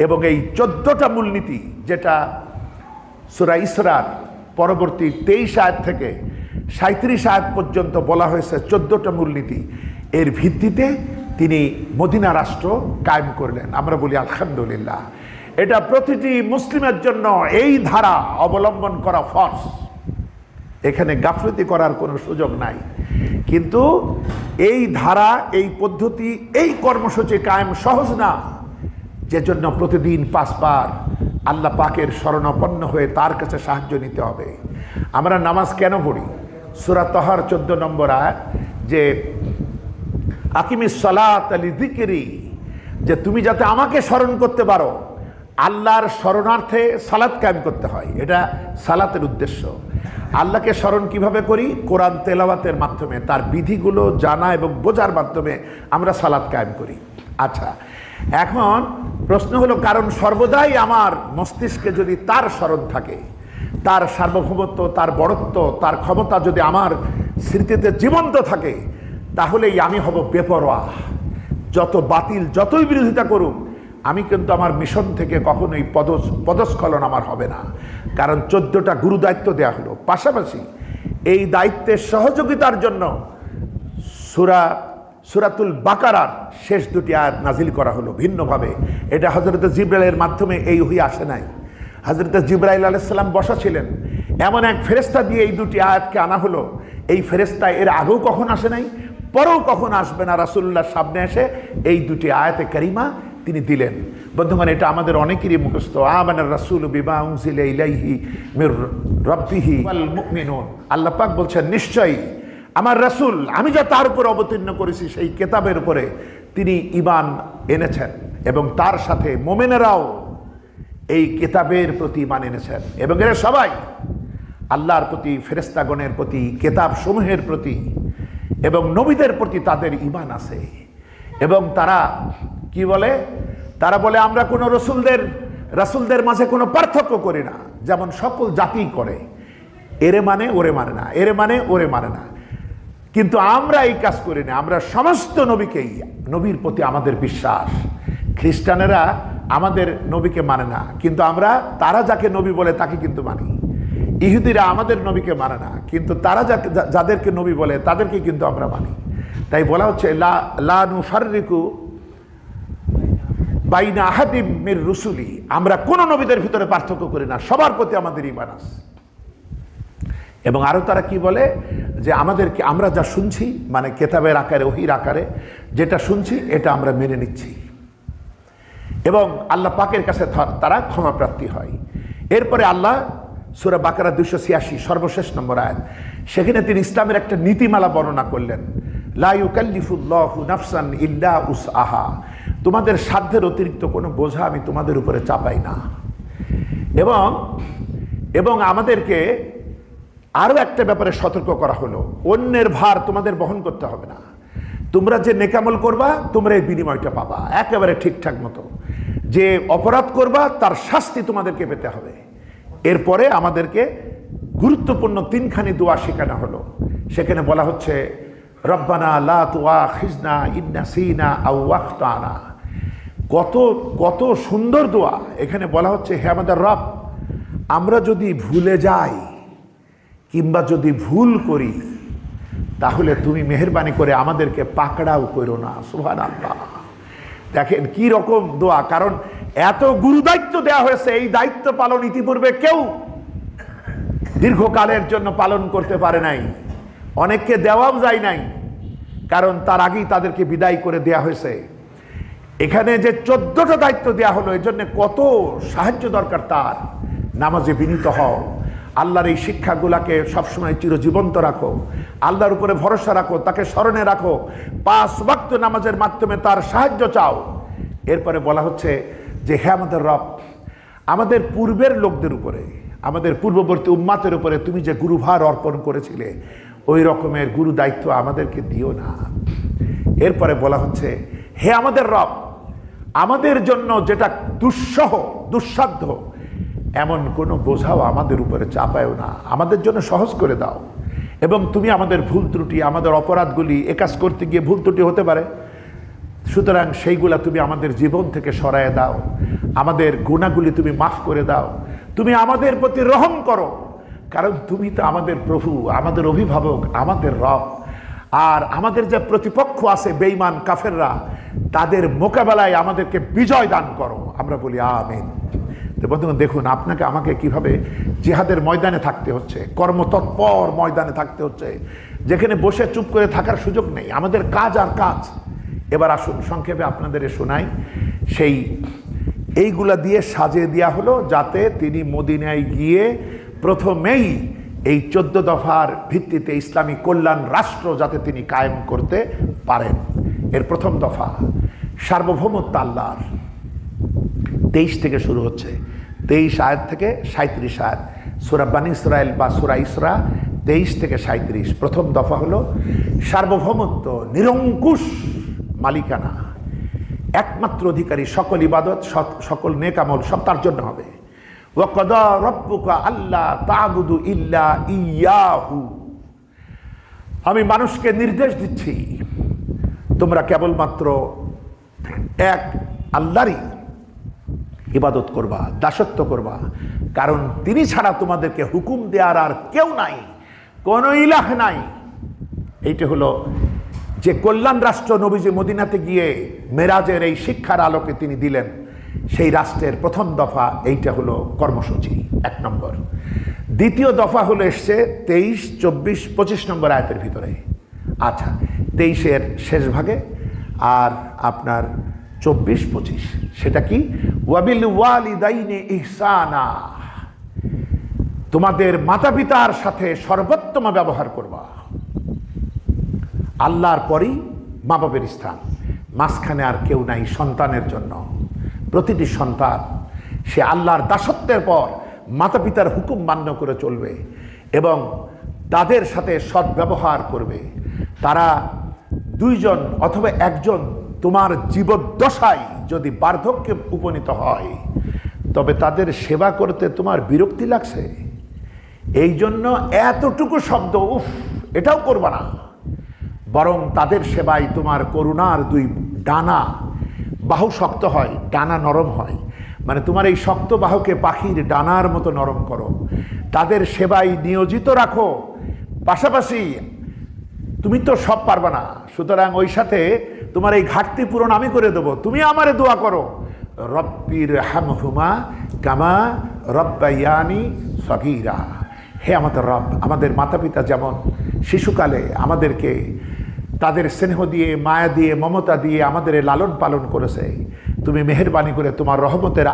এবং এই 14টা মূলনীতি, যেটা সূরা ইসরার পরবর্তী 23 আয়াত থেকে 37 আয়াত পর্যন্ত বলা হয়েছে 14টা মূলনীতি, এর ভিত্তিতে তিনি মদিনা রাষ্ট্র কায়েম করলেন। আমরা বলি আলহামদুলিল্লাহ। এটা প্রতিটি মুসলিমের জন্য এই ধারা অবলম্বন করা ফরজ, এখানে গাফলতি করার কোনো সুযোগ নাই। কিন্তু এই ধারা, এই পদ্ধতি, এই কর্মসূচি কায়েম সহজ না, যে জন্য প্রতিদিন 5 বার আল্লাহ পাকের শরণাপন্ন হয়ে তার কাছে সাহায্য নিতে হবে। আমরা নামাজ কেন পড়ি? সূরা তাহার 14 নম্বর আয়াত, যে আকিমিস সালাত লিযিকরি, যে তুমি যাতে আমাকে স্মরণ করতে পারো, আল্লাহর শরণার্থে সালাত কায়েম করতে হয়। এটা সালাতের উদ্দেশ্য। আল্লাহকে স্মরণ কিভাবে করি? কোরআন তেলাওয়াতের মাধ্যমে, তার বিধিগুলো জানা এবং বোঝার মাধ্যমে আমরা সালাত কায়েম করি। আচ্ছা, এখন প্রশ্ন হলো, কারণ সর্বদাই আমার মস্তিষ্কে যদি তার স্মরণ থাকে, তার সার্বভৌমত্ব, তার বড়ত্ব, তার ক্ষমতা যদি আমার স্মৃতিতে জীবন্ত থাকে, তাহলেই আমি হব বেপরোয়া। যত বাতিল যতই বিরোধিতা করুক, আমি কিন্তু আমার মিশন থেকে কখনোই পদস্খলন আমার হবে না। কারণ 14টা গুরু দায়িত্ব দেওয়া হলো। পাশাপাশি এই দায়িত্বের সহযোগিতার জন্য সূরাতুল বাকারার শেষ 2টি আয়াত নাজিল করা হলো ভিন্নভাবে। এটা হযরত জিবরাইলের মাধ্যমে এই ওহী আসে নাই। হযরত জিবরাইল আলাইহিস সালাম বসা ছিলেন, এমন এক ফেরেশতা দিয়ে এই 2টি আয়াতকে আনা হলো। এই ফেরেশতা এর আগেও কখন আসে নাই, পরেও কখন আসবে না। রাসূলুল্লাহর সামনে এসে এই 2টি আয়াতে কারিমা তিনি দিলেন। বন্ধুগণ, এটা আমাদের অনেকেরই মুখস্থ। আমানার রাসূলু বিমা উনজিলা ইলাইহি মির রাব্বিহি ওয়াল মুমিনুন। আল্লাহ পাক বলছেন, নিশ্চয়ই আমার রাসূল, আমি যা তার উপর অবতীর্ণ করেছি সেই কিতাবের উপরে তিনি ঈমান এনেছেন, এবং তার সাথে মুমিনেরাও এই কিতাবের প্রতি ঈমান এনেছেন। এবং এরা সবাই আল্লাহর প্রতি, ফেরেশতাগণের প্রতি, কিতাব সমূহের প্রতি এবং নবীদের প্রতি তাদের ঈমান আছে। এবং তারা কি বলে? তারা বলে, আমরা কোনো রাসূলদের মাঝে কোনো পার্থক্য করি না, যেমন সকল জাতি করে। এরে মানে ওরে মানে না, এরে মানে ওরে মানে না। কিন্তু আমরা এই কাজ করি না। আমরা সমস্ত নবীকেই, নবীর প্রতি আমাদের বিশ্বাস। খ্রিস্টানেরা আমাদের নবীকে মানে না, কিন্তু আমরা তারা যাকে নবী বলে তাকে কিন্তু মানি। ইহুদিরা আমাদের নবীকে মানে না, কিন্তু তারা যাদেরকে নবী বলে তাদেরকে কিন্তু আমরা মানি। তাই বলা হচ্ছে, লা নুফাররিকু বাইনা আহাদিম মির রুসুলি, আমরা কোন নবীদের ভিতরে পার্থক্য করি না, সবার প্রতি আমাদের ঈমান আছে। এবং আরো তারা কি বলে, যে আমরা যা শুনছি, মানে কিতাবের আকারে, ওহীর আকারে যেটা শুনছি, এটা আমরা মেনে নিচ্ছি, এবং আল্লাহ পাকের কাছে তারা ক্ষমা প্রার্থী হয়। এরপরে আল্লাহ সূরা বাকারা 286 সর্বশেষ নম্বর আয়াত, সেখানে তিনি ইসলামের একটা নীতিমালা বর্ণনা করলেন। লা ইউকাল্লিফুল্লাহু নাফসান ইল্লা উসআহা, তোমাদের সাধ্যের অতিরিক্ত কোনো বোঝা আমি তোমাদের উপরে চাপাই না। এবং আমাদেরকে আরও একটা ব্যাপারে সতর্ক করা হলো, অন্যের ভার তোমাদের বহন করতে হবে না। তোমরা যে নেকামল করবা, তোমরা এই বিনিময়টা পাবা একেবারে ঠিকঠাক মতো। যে অপরাধ করবা, তার শাস্তি তোমাদেরকে পেতে হবে। এরপরে আমাদেরকে গুরুত্বপূর্ণ 3খানি দোয়া শেখানো হলো। সেখানে বলা হচ্ছে, রব্বানা লা তুআখিজনা ইন নাসিনা আও আখতানা। কত সুন্দর দোয়া। এখানে বলা হচ্ছে, হে আমাদের রব, আমরা যদি ভুলে যাই কিংবা যদি ভুল করি, তাহলে তুমি মেহেরবানি করে আমাদেরকে পাকড়াও করো না। সুবহানাল্লাহ। দেখেন কি রকম দোয়া। কারণ এত গুরু দায়িত্ব দেওয়া হয়েছে, এই দায়িত্ব পালন ইতিপূর্বে কেউ দীর্ঘকালের জন্য পালন করতে পারে নাই, অনেককে দেওয়াও যায় নাই, কারণ তার আগেই তাদেরকে বিদায় করে দেয়া হয়েছে। এখানে যে 14টা দায়িত্ব দেওয়া হলো, এই জন্য কত সাহায্য দরকার তার। নামাজে বিনীত হও, আল্লাহর এই শিক্ষাগুলাকে সবসময় চিরজীবন্ত রাখো, আল্লাহর উপরে ভরসা রাখো, তাকে স্মরণে রাখো, 5 ওয়াক্ত নামাজের মাধ্যমে তার সাহায্য চাও। এরপরে বলা হচ্ছে যে, হে আমাদের রব, আমাদের পূর্বের লোকদের উপরে, আমাদের পূর্ববর্তী উম্মাতের উপরে তুমি যে গুরুভার অর্পণ করেছিলে, ওই রকমের গুরু দায়িত্ব আমাদেরকে দিও না। এরপরে বলা হচ্ছে, হে আমাদের রব, আমাদের জন্য যেটা দুঃসহ দুঃসাধ্য এমন কোনো বোঝাও আমাদের উপরে চাপায়ও না, আমাদের জন্য সহজ করে দাও। এবং তুমি আমাদের ভুল ত্রুটি, আমাদের অপরাধগুলি, এ কাজ করতে গিয়ে ভুল ত্রুটি হতে পারে, সুতরাং সেইগুলা তুমি আমাদের জীবন থেকে সরায় দাও, আমাদের গুনাহগুলি তুমি মাফ করে দাও, তুমি আমাদের প্রতি রহম করো, কারণ তুমি তো আমাদের প্রভু, আমাদের অভিভাবক, আমাদের রব। আর আমাদের যে প্রতিপক্ষ আছে বেঈমান কাফেররা, তাদের মোকাবেলায় আমাদেরকে বিজয় দান করো। আমরা বলি আমিন। তো বন্ধুগণ, দেখুন আপনাকে আমাকে কিভাবে জিহাদের ময়দানে থাকতে হচ্ছে, কর্মতৎপর ময়দানে থাকতে হচ্ছে, যেখানে বসে চুপ করে থাকার সুযোগ নেই, আমাদের কাজ আর কাজ। এবার আসুন সংক্ষেপে আপনাদের শোনাই। সেই এইগুলা দিয়ে সাজিয়ে দেওয়া হলো যাতে তিনি মদিনায় গিয়ে প্রথমেই এই 14 দফার ভিত্তিতে ইসলামী কল্যাণ রাষ্ট্র যাতে তিনি কায়েম করতে পারেন। এর প্রথম দফা সার্বভৌমত্ব আল্লাহর। 23 থেকে শুরু হচ্ছে, 23 আয়াত থেকে 37 আয়াত, সূরা বানী ইসরাইল বা সূরা ইসরা 23 থেকে 37। প্রথম দফা হলো সার্বভৌমত্ব, নিরঙ্কুশ মালিকানা, একমাত্র অধিকারী, সকল ইবাদত সকল নেক আমল সব তার জন্য হবে। ওয়াকাদা রাব্বুকা আল্লা তা'বুদু ইল্লা ইয়াহু, আমি মানুষকে নির্দেশ দিচ্ছি তোমরা কেবলমাত্র এক আল্লাহরই ইবাদত করবা, দাসত্ব করবা, কারণ তিনি ছাড়া তোমাদেরকে হুকুম দেওয়ার আর কেউ নাই, কোনো ইলাহ নাই। এইটা হলো যে কল্যাণ রাষ্ট্র নবীজি মদিনাতে গিয়ে মেরাজের এই শিক্ষার আলোকে তিনি দিলেন, সেই রাষ্ট্রের প্রথম দফা এইটা হলো কর্মসূচি 1 নম্বর। দ্বিতীয় দফা হলো এসছে 23, 24, 25 নম্বর আয়াতের ভিতরে। আচ্ছা, 23-এর শেষ ভাগে আর আপনার 24, 25 সেটা কি? ওয়াবিল ওয়ালিদাইনি ইহসানা, তোমাদের মাতা পিতার সাথে সর্বোত্তম ব্যবহার করবা। আল্লাহর পরই মা বাপের স্থান, মাঝখানে আর কেউ নাই সন্তানের জন্য। প্রতিটি সন্তান সে আল্লাহর দাসত্বের পর মাতা পিতার হুকুম মান্য করে চলবে এবং তাদের সাথে সদ্ব্যবহার করবে। তারা 2 জন অথবা 1 জন তোমার জীবদ্দশায় যদি বার্ধক্যে উপনীত হয়, তবে তাদের সেবা করতে তোমার বিরক্তি লাগছে, এই জন্য এতটুকু শব্দ উফ এটাও করবা না, বরং তাদের সেবায় তোমার করুণার 2 ডানা, বাহু শক্ত হয়, ডানা নরম হয়, মানে তোমার এই শক্ত বাহুকে পাখির ডানার মতো নরম করো, তাদের সেবায় নিয়োজিত রাখো। পাশাপাশি তুমি তো সব পারবা না, সুতরাং ওই সাথে তোমার এই ঘাটতি পূরণ আমি করে দেবো, তুমি আমারে দোয়া করো, রব্বির হামহুমা কামা রব্বায়ানি সগীরা। হে আমাদের রব, আমাদের মাতা পিতা যেমন শিশুকালে আমাদেরকে তাদের স্নেহ দিয়ে, মায়া দিয়ে, মমতা দিয়ে আমাদের লালন পালন করেছে, তুমি মেহেরবানি করে তোমার রহমতের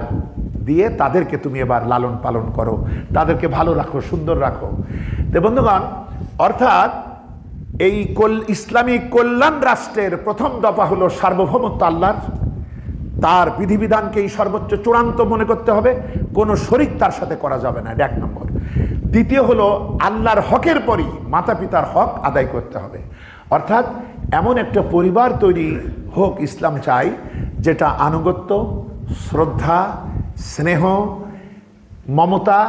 দিয়ে তাদেরকে তুমি এবার লালন পালন করো, তাদেরকে ভালো রাখো, সুন্দর রাখো। তো বন্ধুগণ, অর্থাৎ এই ইসলামী কল্যাণ রাষ্ট্রের প্রথম দফা হলো সার্বভৌমত্ব আল্লাহর, তার বিধিবিধানকেই সর্বোচ্চ চূড়ান্ত মনে করতে হবে, কোনো শরিক তার সাথে করা যাবে না, এটা 1 নম্বর। দ্বিতীয় হলো আল্লাহর হকের পরই মাতা পিতার হক আদায় করতে হবে। অর্থাৎ এমন একটা পরিবার তৈরি হোক ইসলাম চাই, যেটা আনুগত্য, শ্রদ্ধা, স্নেহ, মমতা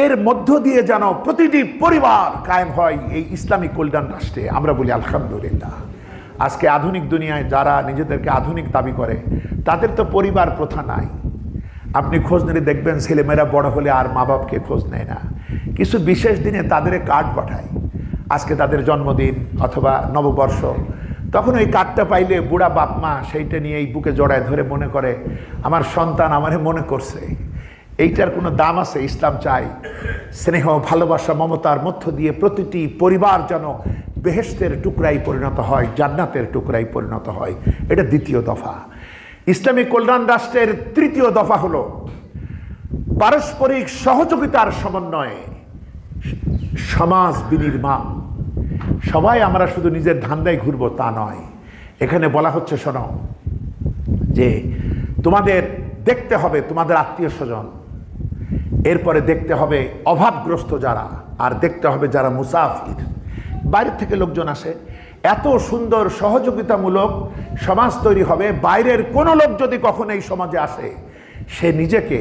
এর মধ্য দিয়ে যেন প্রতিটি পরিবার কায়েম হয় এই ইসলামী কল্যাণ রাষ্ট্রে। আমরা বলি আলহামদুলিল্লাহ। আজকে আধুনিক দুনিয়ায় যারা নিজেদেরকে আধুনিক দাবি করে, তাদের তো পরিবার প্রথা নাই। আপনি খোঁজ নিলে দেখবেন ছেলেমেয়েরা বড় হলে আর মা বাপকে খোঁজ নেয় না, কিছু বিশেষ দিনে তাদের কার্ড পাঠায়। আজকে তাদের জন্মদিন অথবা নববর্ষ, তখন ওই কার্ডটা পাইলে বুড়া বাপ মা সেইটা নিয়ে এই বুকে জড়ায় ধরে মনে করে আমার সন্তান আমারে মনে করছে। এইটার কোনো দাম আছে? ইসলাম চাই স্নেহ, ভালোবাসা, মমতার মধ্য দিয়ে প্রতিটি পরিবার যেন বেহেশতের টুকরাই পরিণত হয়, জান্নাতের টুকরাই পরিণত হয়। এটা দ্বিতীয় দফা। ইসলামী কল্যাণ রাষ্ট্রের তৃতীয় দফা হলো পারস্পরিক সহযোগিতার সমন্বয়ে সমাজ বিনির্মাণ। সবাই আমরা শুধু নিজের ধান্দায় ঘুরবো তা নয়, এখানে বলা হচ্ছে শোনো, যে তোমাদের দেখতে হবে তোমাদের আত্মীয় স্বজন, এরপরে দেখতে হবে অভাবগ্রস্ত যারা, আর দেখতে হবে যারা মুসাফির। বাইরের থেকে লোকজন আসে, এত সুন্দর সহযোগিতামূলক সমাজ তৈরি হবে, বাইরের কোনো লোক যদি কখনো এই সমাজে আসে সে নিজেকে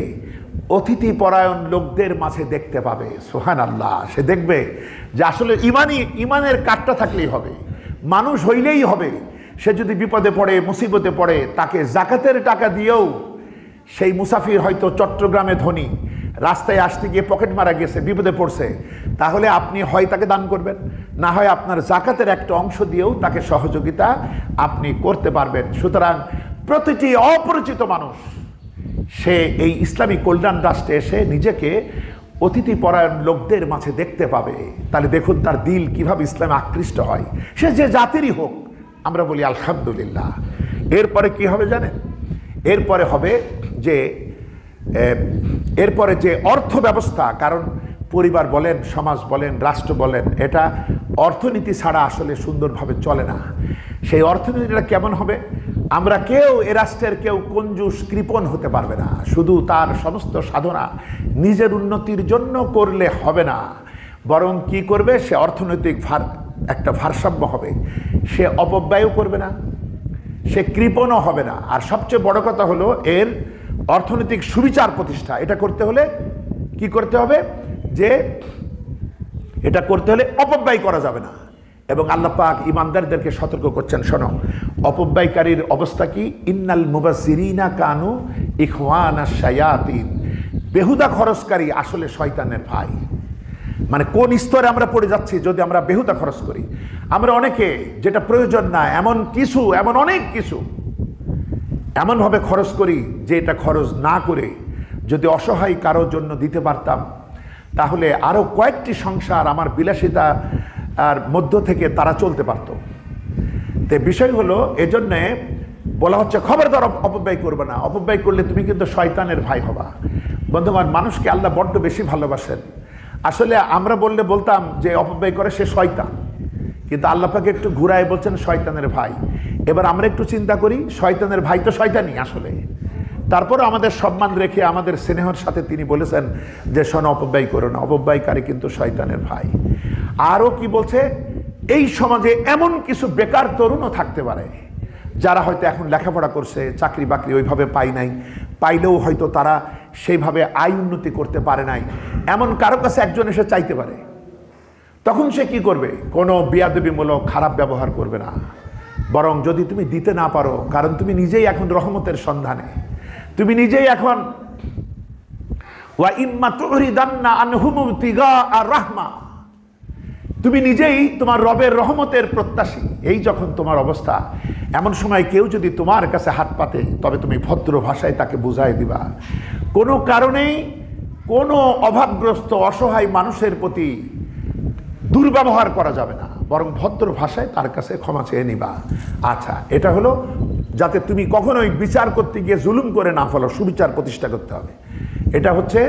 অতিথি পরায়ণ লোকদের মাঝে দেখতে পাবে। সুবহানাল্লাহ। সে দেখবে যে আসলে ইমানের কাঠটা থাকলেই হবে, মানুষ হইলেই হবে। সে যদি বিপদে পড়ে, মুসিবতে পড়ে, তাকে জাকাতের টাকা দিয়েও, সেই মুসাফির হয়তো চট্টগ্রামে ধনী, রাস্তায় আসতে গিয়ে পকেট মারা গেছে, বিপদে পড়ছে, তাহলে আপনি হয় তাকে দান করবেন, না হয় আপনার জাকাতের একটা অংশ দিয়েও তাকে সহযোগিতা আপনি করতে পারবেন। সুতরাং প্রতিটি অপরিচিত মানুষ সে এই ইসলামী কল্যাণ রাষ্ট্রে এসে নিজেকে অতিথি পরায়ণ লোকদের মাঝে দেখতে পাবে। তাহলে দেখুন তার দিল কিভাবে ইসলামে আকৃষ্ট হয়, সে যে জাতিরই হোক। আমরা বলি আলহামদুলিল্লাহ। এরপরে কি হবে জানেন? এরপরে হবে যে এরপরে যে অর্থ ব্যবস্থা, কারণ পরিবার বলেন, সমাজ বলেন, রাষ্ট্র বলেন, এটা অর্থনীতি ছাড়া আসলে সুন্দরভাবে চলে না। সেই অর্থনীতিটা কেমন হবে? আমরা কেউ, এ রাষ্ট্রের কেউ কঞ্জুস কৃপণ হতে পারবে না। শুধু তার সমস্ত সাধনা নিজের উন্নতির জন্য করলে হবে না, বরং কি করবে? সে অর্থনৈতিক একটা ভারসাম্য হবে। সে অপব্যয়ও করবে না, সে কৃপণও হবে না। আর সবচেয়ে বড় কথা হলো এর অর্থনৈতিক সুবিচার প্রতিষ্ঠা। এটা করতে হলে কি করতে হবে? যে এটা করতে হলে অপব্যয় করা যাবে না। এবং আল্লাহ পাক ইমানদারদেরকে সতর্ক করছেন, শোনো অপব্যয়কারীর অবস্থা কি? ইন্নাল মুবাসসিরিনা কানু ইখওয়ানাশ শায়াতিন। বেহুদা খরচকারী আসলে শয়তানের ভাই। মানে কোন স্তরে আমরা পড়ে যাচ্ছি যদি আমরা বেহুদা খরচ করি। আমরা অনেকে যেটা প্রয়োজন না এমন অনেক কিছু এমনভাবে খরচ করি যে এটা খরচ না করে যদি অসহায় কারোর জন্য দিতে পারতাম, তাহলে আরও কয়েকটি সংসার আমার বিলাসিতা আর মধ্য থেকে তারা চলতে পারত। তো বিষয় হলো, এজন্যে বলা হচ্ছে খবরদার অপব্যয় করবে না। অপব্যয় করলে তুমি কিন্তু শয়তানের ভাই হবা। বন্ধুগণ, মানুষকে আল্লাহ বড্ড বেশি ভালোবাসেন। আসলে আমরা বলতাম যে অপব্যয় করে সে শয়তান, কিন্তু আল্লাহ পাক একটু ঘুরায় বলছেন শয়তানের ভাই। এবার আমরা একটু চিন্তা করি, শয়তানের ভাই তো শয়তানই আসলে। তারপরে আমাদের সম্মান রেখে আমাদের স্নেহের সাথে তিনি বলেছেন যে শোনো অপব্যয় করো না, অপব্যয়কারী কিন্তু শয়তানের ভাই। আরও কি বলছে? এই সমাজে এমন কিছু বেকার তরুণও থাকতে পারে যারা হয়তো এখন লেখাপড়া করছে, চাকরি বাকরি ওইভাবে পাইলেও হয়তো তারা সেইভাবে আয় উন্নতি করতে পারে নাই। এমন কারো কাছে একজন এসে চাইতে পারে, তখন সে কি করবে? কোনো বেয়াদবিমূলক খারাপ ব্যবহার করবে না, বরং যদি তুমি দিতে না পারো, কারণ তুমি নিজেই এখন রহমতের সন্ধানে, তুমি নিজেই এখন ওয়া ইম্মা তুরিদান্না আনহুম ইবতিগা আর রাহমা, তুমি নিজেই তোমার রবের রহমতের প্রত্যাশী। এই যখন তোমার অবস্থা, এমন সময় কেউ যদি তোমার কাছে হাত পাতে, তবে তুমি ভদ্র ভাষায় তাকে বুঝাই দিবা। কোনো কারণেই কোনো অভাবগ্রস্ত অসহায় মানুষের প্রতি দুর্ব্যবহার করা যাবে না, বরং ভদ্র ভাষায় তার কাছে ক্ষমা চেয়ে নিবা। আচ্ছা, এটা হলো যাতে তুমি কখনোই বিচার করতে গিয়ে জুলুম করে না ফেলো, সুবিচার প্রতিষ্ঠা করতে হবে। এটা হচ্ছে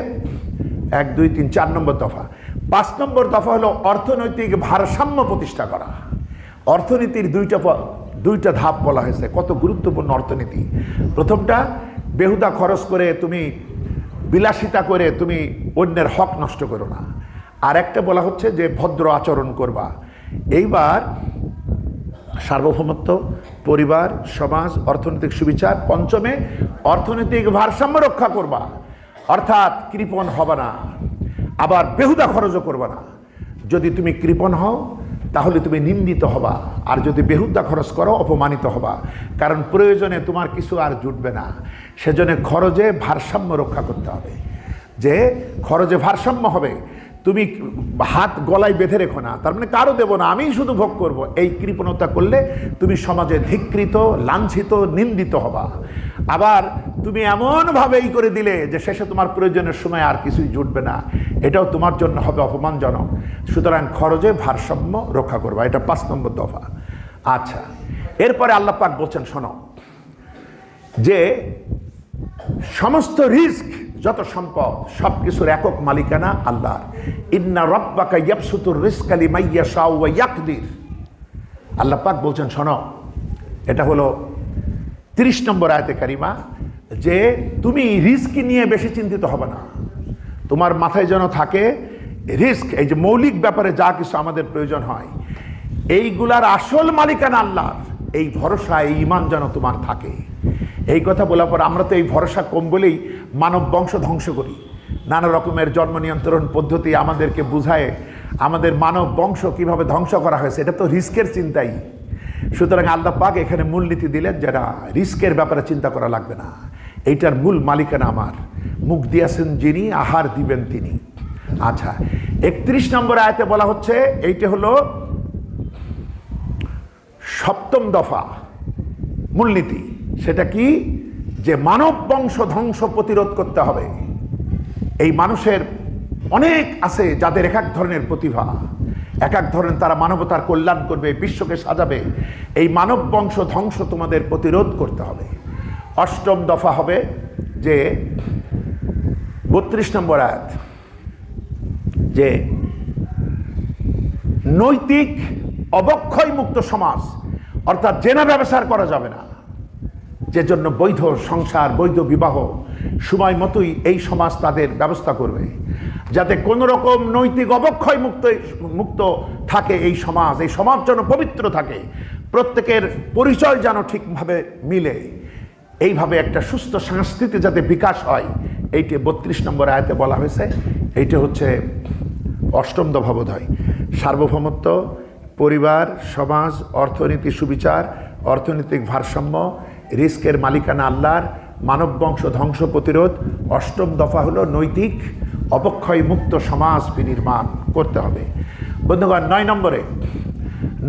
1, 2, 3, 4 নম্বর দফা। 5 নম্বর দফা হলো অর্থনৈতিক ভারসাম্য প্রতিষ্ঠা করা। অর্থনীতির দুইটা ধাপ বলা হয়েছে, কত গুরুত্বপূর্ণ অর্থনীতি। প্রথমটা, বেহুদা খরচ করে তুমি বিলাসিতা করে তুমি অন্যের হক নষ্ট করো না। আর একটা বলা হচ্ছে যে ভদ্র আচরণ করবা। এইবার সার্বভৌমত্ব, পরিবার, সমাজ, অর্থনৈতিক সুবিচার। পঞ্চমে, অর্থনৈতিক ভারসাম্য রক্ষা করবা, অর্থাৎ কৃপণ হবে না, আবার বেহুদা খরচও করবা না। যদি তুমি কৃপণ হও তাহলে তুমি নিন্দিত হবা, আর যদি বেহুদা খরচ করো অপমানিত হবা, কারণ প্রয়োজনে তোমার কিছু আর জুটবে না। সেজন্য খরচে ভারসাম্য রক্ষা করতে হবে। যে খরচে ভারসাম্য হবে, তুমি হাত গলায় বেঁধে রেখো না, তার মানে কারো দেবো না, আমি শুধু ভোগ করব। এই কৃপণতা করলে তুমি সমাজে ধিক্কৃত, লাঞ্ছিত, নিন্দিত হবা। আবার তুমি এমনভাবে করে দিলে যে শেষে তোমার প্রয়োজনের সময় আর কিছুই জুটবে না, এটাও তোমার জন্য হবে অপমানজনক। সুতরাং খরচে ভারসাম্য রক্ষা করবা, এটা 5 নম্বর দফা। আচ্ছা, এরপরে আল্লাহ পাক বলছেন, শোনো যে সমস্ত রিস্ক, যত সম্পদ, সব কিছুর একক মালিকানা আল্লাহর। ইন্না রাব্বাকা ইয়াবসুতুর রিজকা লিমান ইয়াশাউ ওয়া ইয়াকদির। আল্লাহ পাক বলছেন, শোনো, এটা হলো 30 নম্বর আয়াতে কারিমা, যে তুমি রিস্ক নিয়ে বেশি চিন্তিত হবে না। তোমার মাথায় যেন থাকে রিস্ক, এই যে মৌলিক ব্যাপারে যা কিছু আমাদের প্রয়োজন হয়, এইগুলার আসল মালিকানা আল্লাহর, এই ভরসা, এই ঈমান যেন তোমার থাকে। এই কথা বলার পর আমরা তো এই ভরসা কম বলেই মানব বংশ ধ্বংস করি। নানা রকমের জন্ম নিয়ন্ত্রণ পদ্ধতি আমাদেরকে বুঝায় আমাদের মানব বংশ কিভাবে ধ্বংস করা হয়েছে, এটা তো রিস্কের চিন্তাই। সুতরাং আল্লাহ পাক এখানে মূলনীতি দিলেন যারা রিস্কের ব্যাপারে চিন্তা করা লাগবে না, এইটার মূল মালিকানা আমার, মুখ দিয়েছেন যিনি, আহার দিবেন তিনি। আচ্ছা, 31 নম্বর আয়াতে বলা হচ্ছে, এইটা হলো 7ম দফা মূলনীতি। সেটা কি? যে মানব বংশ ধ্বংস প্রতিরোধ করতে হবে। এই মানুষের অনেক আছে যাদের এক এক ধরনের প্রতিভা, এক এক ধরনের, তারা মানবতার কল্যাণ করবে, বিশ্বকে সাজাবে। এই মানব বংশ ধ্বংস তোমাদের প্রতিরোধ করতে হবে। 8ম দফা হবে যে 32 নম্বর আয়াত, যে নৈতিক অবক্ষয় মুক্ত সমাজ, অর্থাৎ জেনা ব্যবসার করা যাবে না, যে জন্য বৈধ সংসার, বৈধ বিবাহ সময় মতোই এই সমাজ তাদের ব্যবস্থা করবে, যাতে কোনো রকম নৈতিক অবক্ষয় মুক্ত থাকে এই সমাজ যেন পবিত্র থাকে, প্রত্যেকের পরিচয় যেন ঠিকভাবে মিলে, এইভাবে একটা সুস্থ সংস্কৃতি যাতে বিকাশ হয়, এইটি 32 নম্বর আয়াতে বলা হয়েছে। এইটা হচ্ছে 8ম দফা বোধ হয়। সার্বভৌমত্ব, পরিবার, সমাজ, অর্থনীতি সুবিচার, অর্থনৈতিক ভারসাম্য, রিস্কের মালিকানা আল্লাহর, মানব বংশ ধ্বংস প্রতিরোধ। 8ম দফা হলো নৈতিক অবক্ষয় মুক্ত সমাজ বিনির্মাণ করতে হবে। বন্ধুগণ,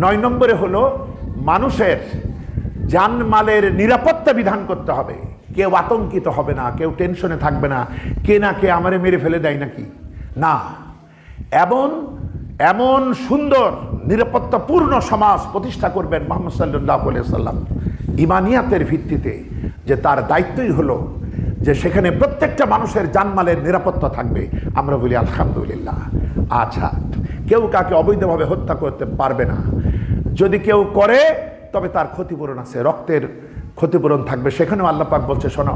9 নম্বরে হলো মানুষের জানমালের নিরাপত্তা বিধান করতে হবে। কেউ আতঙ্কিত হবে না, কেউ টেনশনে থাকবে না, কে না কে আমারে মেরে ফেলে দেয় নাকি, না। এমন সুন্দর নিরাপত্তাপূর্ণ সমাজ প্রতিষ্ঠা করবেন মুহাম্মদ সাল্লাল্লাহু আলাইহি ওয়াসাল্লাম ইমানিয়াতের ভিত্তিতে, যে তার দায়িত্বই হলো যে সেখানে প্রত্যেকটা মানুষের জানমালের নিরাপত্তা থাকবে। আমরা বলি আলহামদুলিল্লাহ। আচ্ছা, কেউ কাকে অবৈধভাবে হত্যা করতে পারবে না। যদি কেউ করে তবে তার ক্ষতিপূরণ আছে, রক্তের ক্ষতিপূরণ থাকবে। সেখানেও আল্লাহ পাক বলছে, শোনো,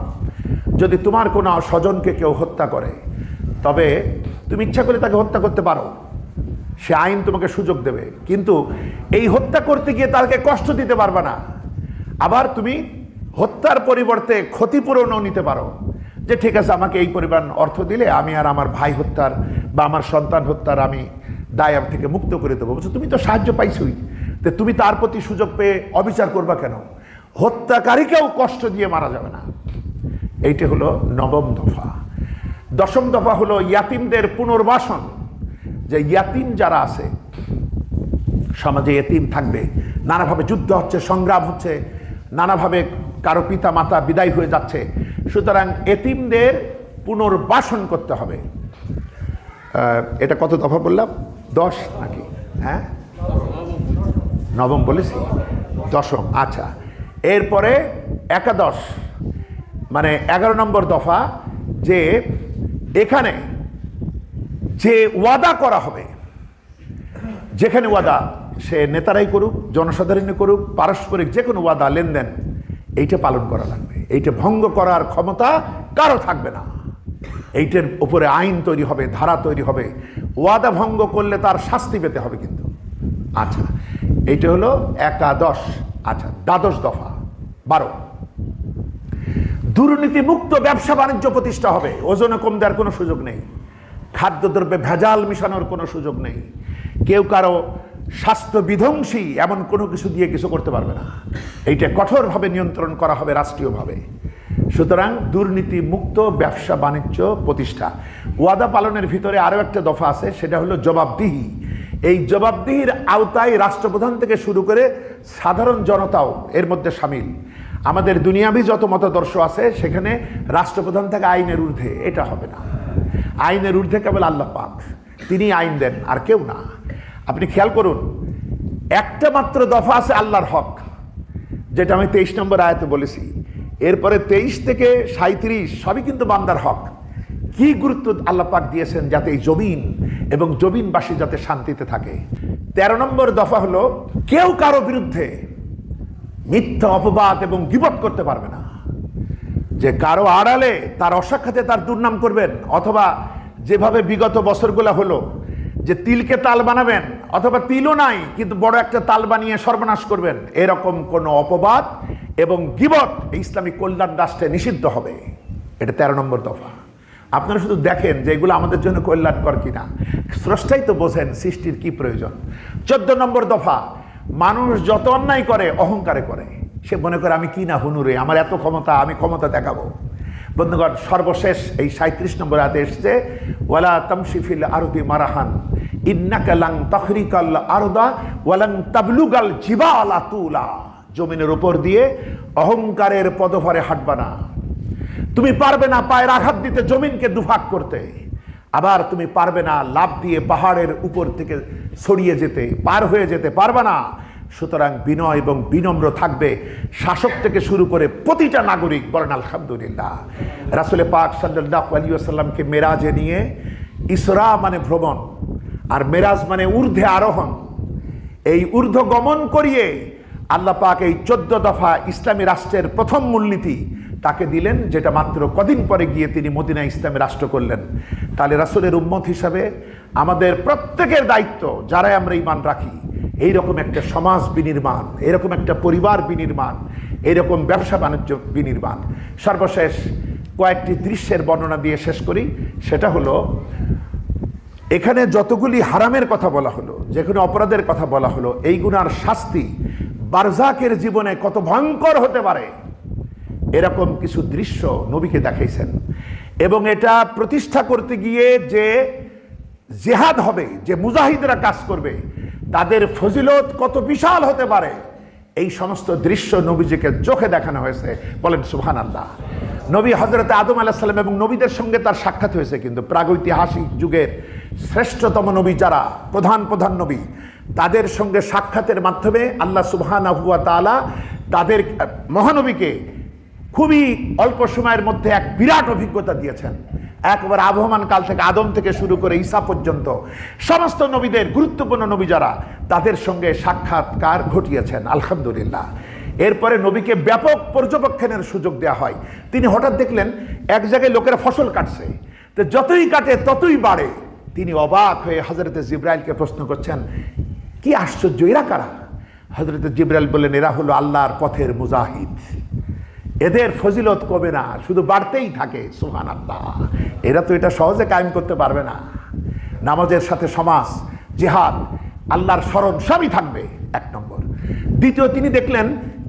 যদি তোমার কোনো স্বজনকে কেউ হত্যা করে, তবে তুমি ইচ্ছা করে তাকে হত্যা করতে পারো, সে আইন তোমাকে সুযোগ দেবে, কিন্তু এই হত্যা করতে গিয়ে তাকে কষ্ট দিতে পারবে না। আবার তুমি হত্যার পরিবর্তে ক্ষতিপূরণও নিতে পারো, যে ঠিক আছে, আমাকে এই পরিমাণ অর্থ দিলে আমি আর আমার ভাই হত্যার বা আমার সন্তান হত্যার আমি দায় থেকে মুক্ত করে দেবো। বলছো তুমি তো সাহায্য পাইছই, তো তুমি তার প্রতি সুযোগ পেয়ে অবিচার করবা কেন? হত্যাকারীকেও কষ্ট দিয়ে মারা যাবে না। এইটা হলো 9ম দফা। 10ম দফা হলো ইয়াতিমদের পুনর্বাসন। যে ইয়াতিম যারা আছে সমাজে, এতিম থাকবে, নানাভাবে যুদ্ধ হচ্ছে, সংগ্রাম হচ্ছে, নানাভাবে কারো পিতা মাতা বিদায় হয়ে যাচ্ছে, সুতরাং এতিমদের পুনর্বাসন করতে হবে। এটা কত দফা বললাম? 10 নাকি? হ্যাঁ, 9ম বলেছি, 10ম। আচ্ছা, এরপরে 11 মানে 11 নম্বর দফা, যে এখানে যে ওয়াদা করা হবে, যেখানে ওয়াদা, সে নেতারাই করুক, জনসাধারণই করুক, পারস্পরিক যে কোনো ওয়াদা লেনদেন, এইটা পালন করা লাগবে। এইটা ভঙ্গ করার ক্ষমতা কারো থাকবে না। এইটার উপরে আইন তৈরি হবে, ধারা তৈরি হবে। ওয়াদা ভঙ্গ করলে তার শাস্তি পেতে হবে কিন্তু। আচ্ছা, এইটা হলো 11। আচ্ছা, 12 দফা 12, দুর্নীতি মুক্ত ব্যবসা বাণিজ্য প্রতিষ্ঠা হবে। ওজনে কম দেওয়ার কোনো সুযোগ নেই, খাদ্যদ্রব্যে ভেজাল মিশানোর কোনো সুযোগ নেই, কেউ কারো স্বাস্থ্য বিধ্বংসী এমন কোনো কিছু দিয়ে কিছু করতে পারবে না। এইটা কঠোরভাবে নিয়ন্ত্রণ করা হবে রাষ্ট্রীয়ভাবে। সুতরাং দুর্নীতি মুক্ত ব্যবসা বাণিজ্য প্রতিষ্ঠা। ওয়াদা পালনের ভিতরে আরও একটা দফা আছে, সেটা হলো জবাবদিহি। এই জবাবদিহির আওতায় রাষ্ট্রপ্রধান থেকে শুরু করে সাধারণ জনতাও এর মধ্যে সামিল। আমাদের দুনিয়াবি যত মতাদর্শ আছে সেখানে রাষ্ট্রপ্রধান থেকে আইনের ঊর্ধ্বে, এটা হবে না। আইনের ঊর্ধ্বে কেবল আল্লাহ পাক, তিনি আইন দেন, আর কেউ না। আপনি খেয়াল করুন, একটা মাত্র দফা আছে আল্লাহর হক, যেটা আমি 23 নম্বর আয়াতে বলেছি। এরপরে 23 থেকে 37 সবই কিন্তু বান্দার হক। কি গুরুত্ব আল্লাহ পাক দিয়েছেন যাতে এই জমিন এবং জমিনবাসী যাতে শান্তিতে থাকে। 13 নম্বর দফা হলো, কেউ কারো বিরুদ্ধে মিথ্যা অপবাদ এবং গীবত করতে পারবে না। যে কারো আড়ালে তার অসাক্ষাতে তার দুর্নাম করবেন, অথবা যেভাবে বিগত বছরগুলো হলো যে তিলকে তাল বানাবেন, অথবা তিলও নাই কিন্তু বড় একটা তাল বানিয়ে সর্বনাশ করবেন, এরকম কোনো অপবাদ এবং গীবত এই ইসলামী কল্যাণ রাষ্ট্রে নিষিদ্ধ হবে। এটা 13 নম্বর দফা। আপনারা শুধু দেখেন যে এগুলো আমাদের জন্য কল্যাণকর কিনা, স্রষ্টাই তো বোঝেন সৃষ্টির কি প্রয়োজন। 14 নম্বর দফা, মানুষ যত অন্যায় করে অহংকারে করে, সে মনে করে আমি কি না হুনুরে, আমার এত ক্ষমতা, আমি ক্ষমতা দেখাবো। বন্ধুগণ, সর্বশেষ এই 37 নম্বর আয়াতে এসেছে, ওয়ালা তামশি ফিল আরদি মারাহান ইন্নাকা লান তাখরিকাল আরদা ওয়ালান তাবলুগাল জিবালা তুলা। জমিনের উপর দিয়ে অহংকারের পদভরে হাঁটবা না, তুমি পারবে না পায়ের আঘাত দিতে জমিনকে দুভাগ করতে, আবার তুমি পারবে না লাফ দিয়ে পাহাড়ের উপর থেকে ছড়িয়ে যেতে, পার হয়ে যেতে পারবে না। সুতরাং বিনয় এবং বিনম্র থাকবে শাসক থেকে শুরু করে প্রতিটা নাগরিক। বলেন আলহামদুলিল্লাহ। রাসূল পাক সাল্লাল্লাহু আলাইহি ওয়াসাল্লামকে মেরাজে নিয়ে, ইসরা মানে ভ্রমণ আর মেরাজ মানে ঊর্ধ্বে আরোহণ, এই ঊর্ধ্ব গমন করিয়ে আল্লাহ পাক এই 14 দফা ইসলামী রাষ্ট্রের প্রথম মূলনীতি তাকে দিলেন, যেটা মাত্র কদিন পরে গিয়ে তিনি মদিনা ইসলামী রাষ্ট্র করলেন। তাহলে রাসূলের উম্মত হিসাবে আমাদের প্রত্যেকের দায়িত্ব, যারাই আমরা ঈমান রাখি, এইরকম একটা সমাজ বিনির্মাণ, এরকম একটা পরিবার বিনির্মাণ, এইরকম ব্যবসা বাণিজ্য বিনির্মাণ। সর্বশেষ কয়েকটি দৃশ্যের বর্ণনা দিয়ে শেষ করি। সেটা হলো, এখানে যতগুলি হারামের কথা বলা হলো, যেখানে অপরাধের কথা বলা হলো, এই গুনার শাস্তি বারজাকের জীবনে কত ভয়ঙ্কর হতে পারে, এরকম কিছু দৃশ্য নবীকে দেখাইছেন। এবং এটা প্রতিষ্ঠা করতে গিয়ে যে জেহাদ হবে, যে মুজাহিদরা কাজ করবে, তাদের ফজিলত কত বিশাল হতে পারে, এই সমস্ত দৃশ্য নবীজিকে চোখে দেখানো হয়েছে। বলেন সুবহানাল্লাহ। নবী হযরত আদম আলাইহিস সালাম এবং নবীদের সঙ্গে তার সাক্ষাৎ হয়েছে, কিন্তু প্রাগৈতিহাসিক যুগের শ্রেষ্ঠতম নবী যারা প্রধান নবী, তাদের সঙ্গে সাক্ষাতের মাধ্যমে আল্লাহ সুবহানাহু ওয়া তাআলা তাদের মহানবীকে খুবই অল্প সময়ের মধ্যে এক বিরাট অভিজ্ঞতা দিয়েছেন। একবার আবহমান কাল থেকে, আদম থেকে শুরু করে ঈসা পর্যন্ত সমস্ত নবীদের, গুরুত্বপূর্ণ নবী যারা, তাদের সঙ্গে সাক্ষাৎকার ঘটিয়েছেন। আলহামদুলিল্লাহ। এরপরে নবীকে ব্যাপক পর্যবেক্ষণের সুযোগ দেওয়া হয়। তিনি হঠাৎ দেখলেন এক জায়গায় লোকেরা ফসল কাটছে, তো যতই কাটে ততই বাড়ে। তিনি অবাক হয়ে হযরতে জিবরাইলকে প্রশ্ন করছেন, কি আশ্চর্য, এরা কারা? হযরতে জিবরাইল বললেন, এরা হলো আল্লাহর পথের মুজাহিদ, এদের ফজিলত কমে না, শুধু বাড়তেই থাকে। সুবহানাল্লাহ। এরা তো এটা সহজে কায়েম করতে পারবে না। নামাজের সাথে সমাজ, জিহাদ, আল্লাহর স্মরণ সবই থাকবে, 1 নম্বর। দ্বিতীয়, তিনি দেখলেন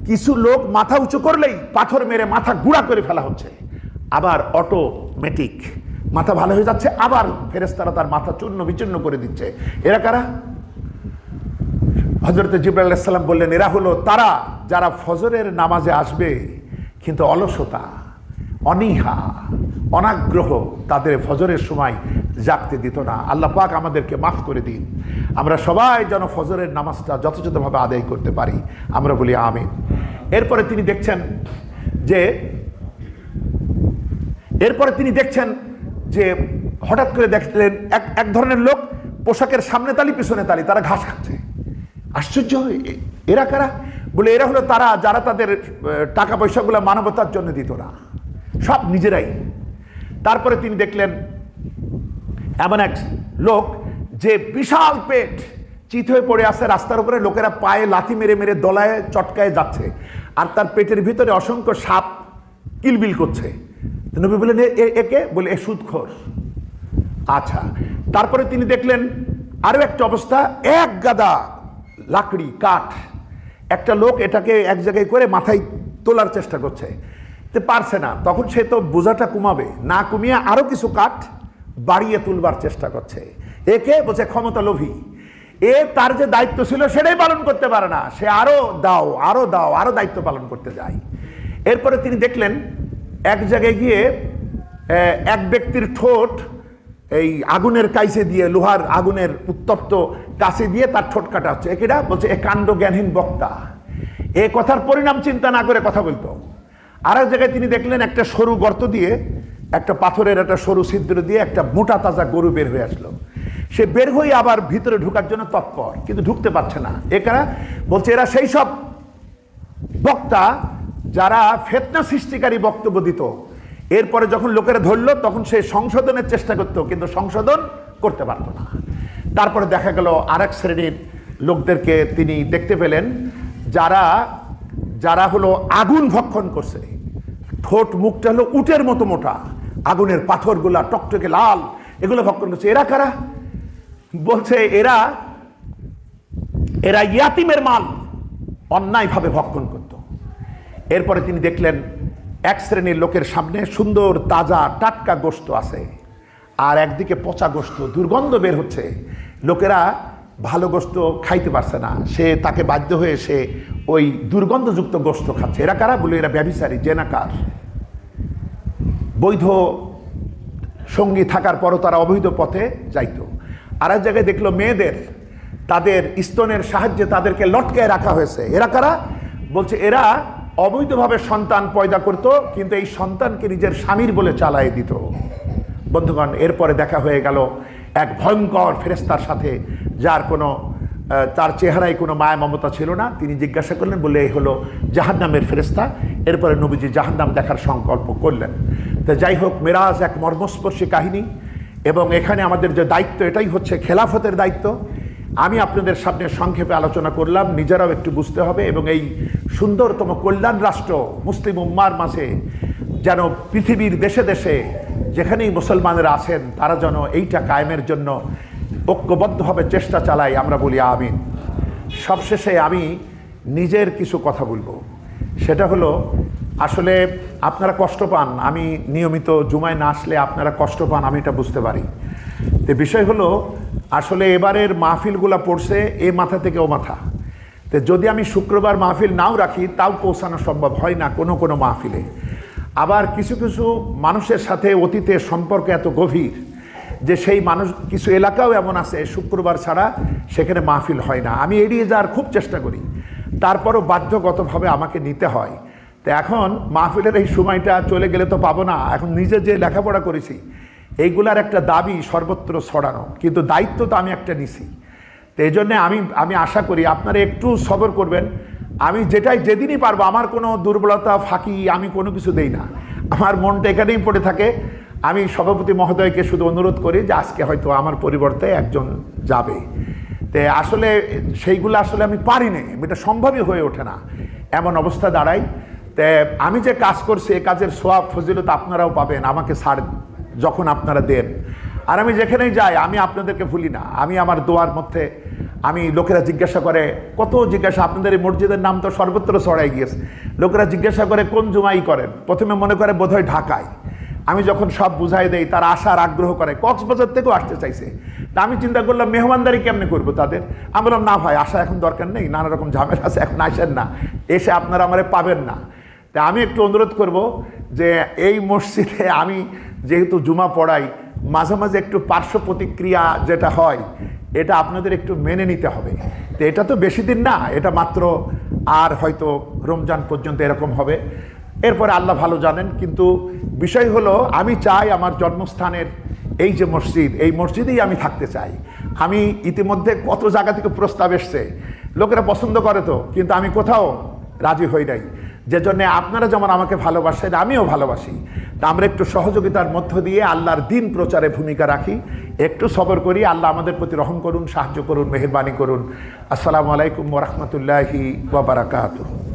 কিছু লোক মাথা উঁচু করলেই পাথর মেরে মাথা গুঁড়া করে ফেলা হচ্ছে, আবার অটোমেটিক মাথা ভালো হয়ে যাচ্ছে, আবার ফেরেশতারা তার মাথা চূর্ণ বিচূর্ণ করে দিচ্ছে। এরা কারা? হযরত জিবরাইল আলাইহিস সালাম বললেন, এরা হলো তারা যারা ফজরের নামাজে আসবে কিন্তু অলসতা, অনীহা, অনাগ্রহ তাদের ফজরের সময় জাগতে দিত না। আল্লাহ পাক আমাদেরকে মাফ করে দিন। আমরা সবাই যেন ফজরের নামাজটা যথাযথভাবে আদায় করতে পারি, আমরা বলি আমিন। এরপরে তিনি দেখছেন যে হঠাৎ করে দেখলেন এক ধরনের লোক, পোশাকের সামনে তালি পিছনে তালি, তারা ঘাস খাচ্ছে। আশ্চর্য, এরা কারা? বলে এরা হলো তারা যারা তাদের টাকা পয়সাগুলো মানবতার জন্য দিত না, সব নিজেরাই। তারপরে তিনি দেখলেন এমন এক লোক যে বিশাল পেট, চিত হয়ে পড়ে আছে রাস্তার উপরে, লোকেরা পায়ে লাথি মেরে মেরে দলায় চটকায় যাচ্ছে, আর তার পেটের ভিতরে অসংখ্য সাপ কিলবিল করছে। নবী বললেন, একে? বলে, এ সুদখোর। আচ্ছা। তারপরে তিনি দেখলেন আরো একটা অবস্থা, এক গাদা লাকড়ি, কাঠ, একটা লোক এটাকে এক জায়গায় করে মাথায় তোলার চেষ্টা করছে, তো পারছে না। তখন সে তো বোঝাটা কমাবে না, কমিয়ে আরো কিছু কাঠ বাড়িয়ে তুলবার চেষ্টা করছে। একে? বলছে ক্ষমতা লোভী। এ তার যে দায়িত্ব ছিল সেটাই পালন করতে পারে না, সে আরো দাও আরো দাও, আরো দায়িত্ব পালন করতে যায়। এরপরে তিনি দেখলেন এক জায়গায় গিয়ে এক ব্যক্তির ঠোঁট এই আগুনের কাইসে দিয়ে, লোহার আগুনের উত্তপ্ত কাছে দিয়ে তার ঠোঁট কাটা হচ্ছে। একেটা? বলছে এ কাণ্ড জ্ঞানহীন বক্তা, এ কথার পরিণাম চিন্তা না করে কথা বলতো। আর এক জায়গায় তিনি দেখলেন একটা সরু গর্ত দিয়ে, একটা পাথরের একটা সরু ছিদ্র দিয়ে একটা মোটা তাজা গরু বের হয়ে আসলো। সে বের হয়ে আবার ভিতরে ঢোকার জন্য তৎপর, কিন্তু ঢুকতে পারছে না। এরা বলছে এরা সেই সব বক্তা যারা ফিতনা সৃষ্টিকারী বক্তব্য দিত। এরপরে যখন লোকেরা ধরলো তখন সে সংশোধনের চেষ্টা করতো, কিন্তু সংশোধন করতে পারত না। তারপরে দেখা গেল আরেক শ্রেণীর লোকদেরকে তিনি দেখতে পেলেন, যারা যারা হলো আগুন ভক্ষণ করছে, ঠোঁট মুখটা হলো উটের মতো মোটা, আগুনের পাথরগুলা টকটকে লাল, এগুলো ভক্ষণ করছে। এরা কারা? বলছে এরা এরা ইয়াতিমের মাল অন্যায়ভাবে ভক্ষণ করত। এরপরে তিনি দেখলেন এক শ্রেণীর লোকের সামনে সুন্দর তাজা টাটকা গোশত আছে, আর একদিকে পচা গোশত, দুর্গন্ধ বের হচ্ছে, লোকেরা ভালো গোশত খাইতে পারছে না, তাকে বাধ্য হয়ে সে ওই দুর্গন্ধযুক্ত গোশত খাচ্ছে। এরা কারা? বলে এরা ব্যভিচারী, জেনাকার। বৈধ সঙ্গী থাকার পরও তারা অবৈধ পথে যাইতো। আর এক জায়গায় দেখলো মেয়েদের তাদের স্তনের সাহায্যে তাদেরকে লটকায় রাখা হয়েছে। এরা কারা? বলছে এরা অবৈধভাবে সন্তান পয়দা করত, কিন্তু এই সন্তানকে নিজের স্বামীর বলে চালায় দিত। বন্ধুগণ, এরপরে দেখা হয়ে গেল এক ভয়ঙ্কর ফেরেশতার সাথে, যার তার চেহারায় কোনো মায়া মমতা ছিল না। তিনি জিজ্ঞাসা করলেন, বলে এই হলো জাহান্নামের ফেরেশতা। এরপরে নবীজি জাহান্নাম দেখার সংকল্প করলেন। তো যাই হোক, মেরাজ এক মর্মস্পর্শী কাহিনী, এবং এখানে আমাদের যে দায়িত্ব, এটাই হচ্ছে খেলাফতের দায়িত্ব। আমি আপনাদের সামনে সংক্ষেপে আলোচনা করলাম, নিজেরাও একটু বুঝতে হবে, এবং এই সুন্দরতম কল্যাণ রাষ্ট্র মুসলিম উম্মার মাঝে যেন পৃথিবীর দেশে দেশে যেখানেই মুসলমানেরা আছেন, তারা যেন এইটা কায়েমের জন্য ঐক্যবদ্ধভাবে চেষ্টা চালায়, আমরা বলি আমিন। সবশেষে আমি নিজের কিছু কথা বলবো। সেটা হলো, আসলে আপনারা কষ্ট পান, আমি নিয়মিত জুমায় না আসলে আপনারা কষ্ট পান, আমি এটা বুঝতে পারি। তো বিষয় হলো, আসলে এবারের মাহফিলগুলা পড়ছে এ মাথা থেকে ও মাথা। তো যদি আমি শুক্রবার মাহফিল নাও রাখি, তাও পৌঁছানো সম্ভব হয় না কোনো কোনো মাহফিলে। আবার কিছু কিছু মানুষের সাথে অতীতে সম্পর্ক এত গভীর যে সেই মানুষ, কিছু এলাকাও এমন আছে শুক্রবার ছাড়া সেখানে মাহফিল হয় না। আমি এড়িয়ে যাওয়ার খুব চেষ্টা করি, তারপরও বাধ্যগতভাবে আমাকে নিতে হয়। তো এখন মাহফিলের এই সময়টা চলে গেলে তো পাবো না। এখন নিজে যে লেখাপড়া করেছি এইগুলার একটা দাবি সর্বত্র ছড়ানো, কিন্তু দায়িত্ব তো আমি একটা নিছি। তো এই জন্যে আমি আশা করি আপনারা একটু সবর করবেন। আমি যেদিনই পারবো, আমার কোনো দুর্বলতা ফাঁকি আমি কোনো কিছু দেই না, আমার মনটা এখানেই পড়ে থাকে। আমি সভাপতি মহোদয়কে শুধু অনুরোধ করি যে আজকে হয়তো আমার পরিবর্তে একজন যাবে। তো আসলে সেইগুলো আসলে আমি পারি না, এটা সম্ভবই হয়ে ওঠে না, এমন অবস্থা দাঁড়ায়। তো আমি যে কাজ করছি, এ কাজের সোয়াব ফজিলত আপনারাও পাবেন আমাকে ছাড় যখন আপনারা দেন। আর আমি যেখানেই যাই, আমি আপনাদেরকে ভুলি না। আমি আমার দোয়ার মধ্যে, আমি লোকেরা জিজ্ঞাসা করে, আপনাদের এই মসজিদের নাম তো সর্বত্র ছড়াই গিয়েছে, লোকেরা জিজ্ঞাসা করে কোন জুমাই করেন, প্রথমে মনে করে বোধহয় ঢাকায়। আমি যখন সব বুঝাই দেই, তারা আসার আগ্রহ করে, কক্সবাজার থেকেও আসতে চাইছে। তা আমি চিন্তা করলাম মেহমানদারি কেমনে করবো তাদের। আমি বললাম, না ভাই, আসা এখন দরকার নেই, নানা রকম ঝামেলা আছে, এখন আসেন না, এসে আপনারা আমারে পাবেন না। তা আমি একটু অনুরোধ করব যে এই মসজিদে আমি যেহেতু জুমা পড়াই, মাঝে মাঝে একটু পার্শ্ব প্রতিক্রিয়া যেটা হয়, এটা আপনাদের একটু মেনে নিতে হবে। তো এটা তো বেশি দিন না, এটা মাত্র আর হয়তো রমজান পর্যন্ত এরকম হবে, এরপরে আল্লাহ ভালো জানেন। কিন্তু বিষয় হলো, আমি চাই আমার জন্মস্থানের এই যে মসজিদ, এই মসজিদেই আমি থাকতে চাই। আমি ইতিমধ্যে কত জায়গা থেকে প্রস্তাব এসছে, লোকেরা পছন্দ করে তো, কিন্তু আমি কোথাও রাজি হই নাই। যে জন্যে আপনারা যেমন আমাকে ভালোবাসেন, আমিও ভালোবাসি। তা আমরা একটু সহযোগিতার মধ্য দিয়ে আল্লাহর দিন প্রচারে ভূমিকা রাখি, একটু সবর করি। আল্লাহ আমাদের প্রতি রহম করুন, সাহায্য করুন, মেহেরবানি করুন। আসসালামু আলাইকুম ওয়া রাহমাতুল্লাহি ওয়া বারাকাতুহু।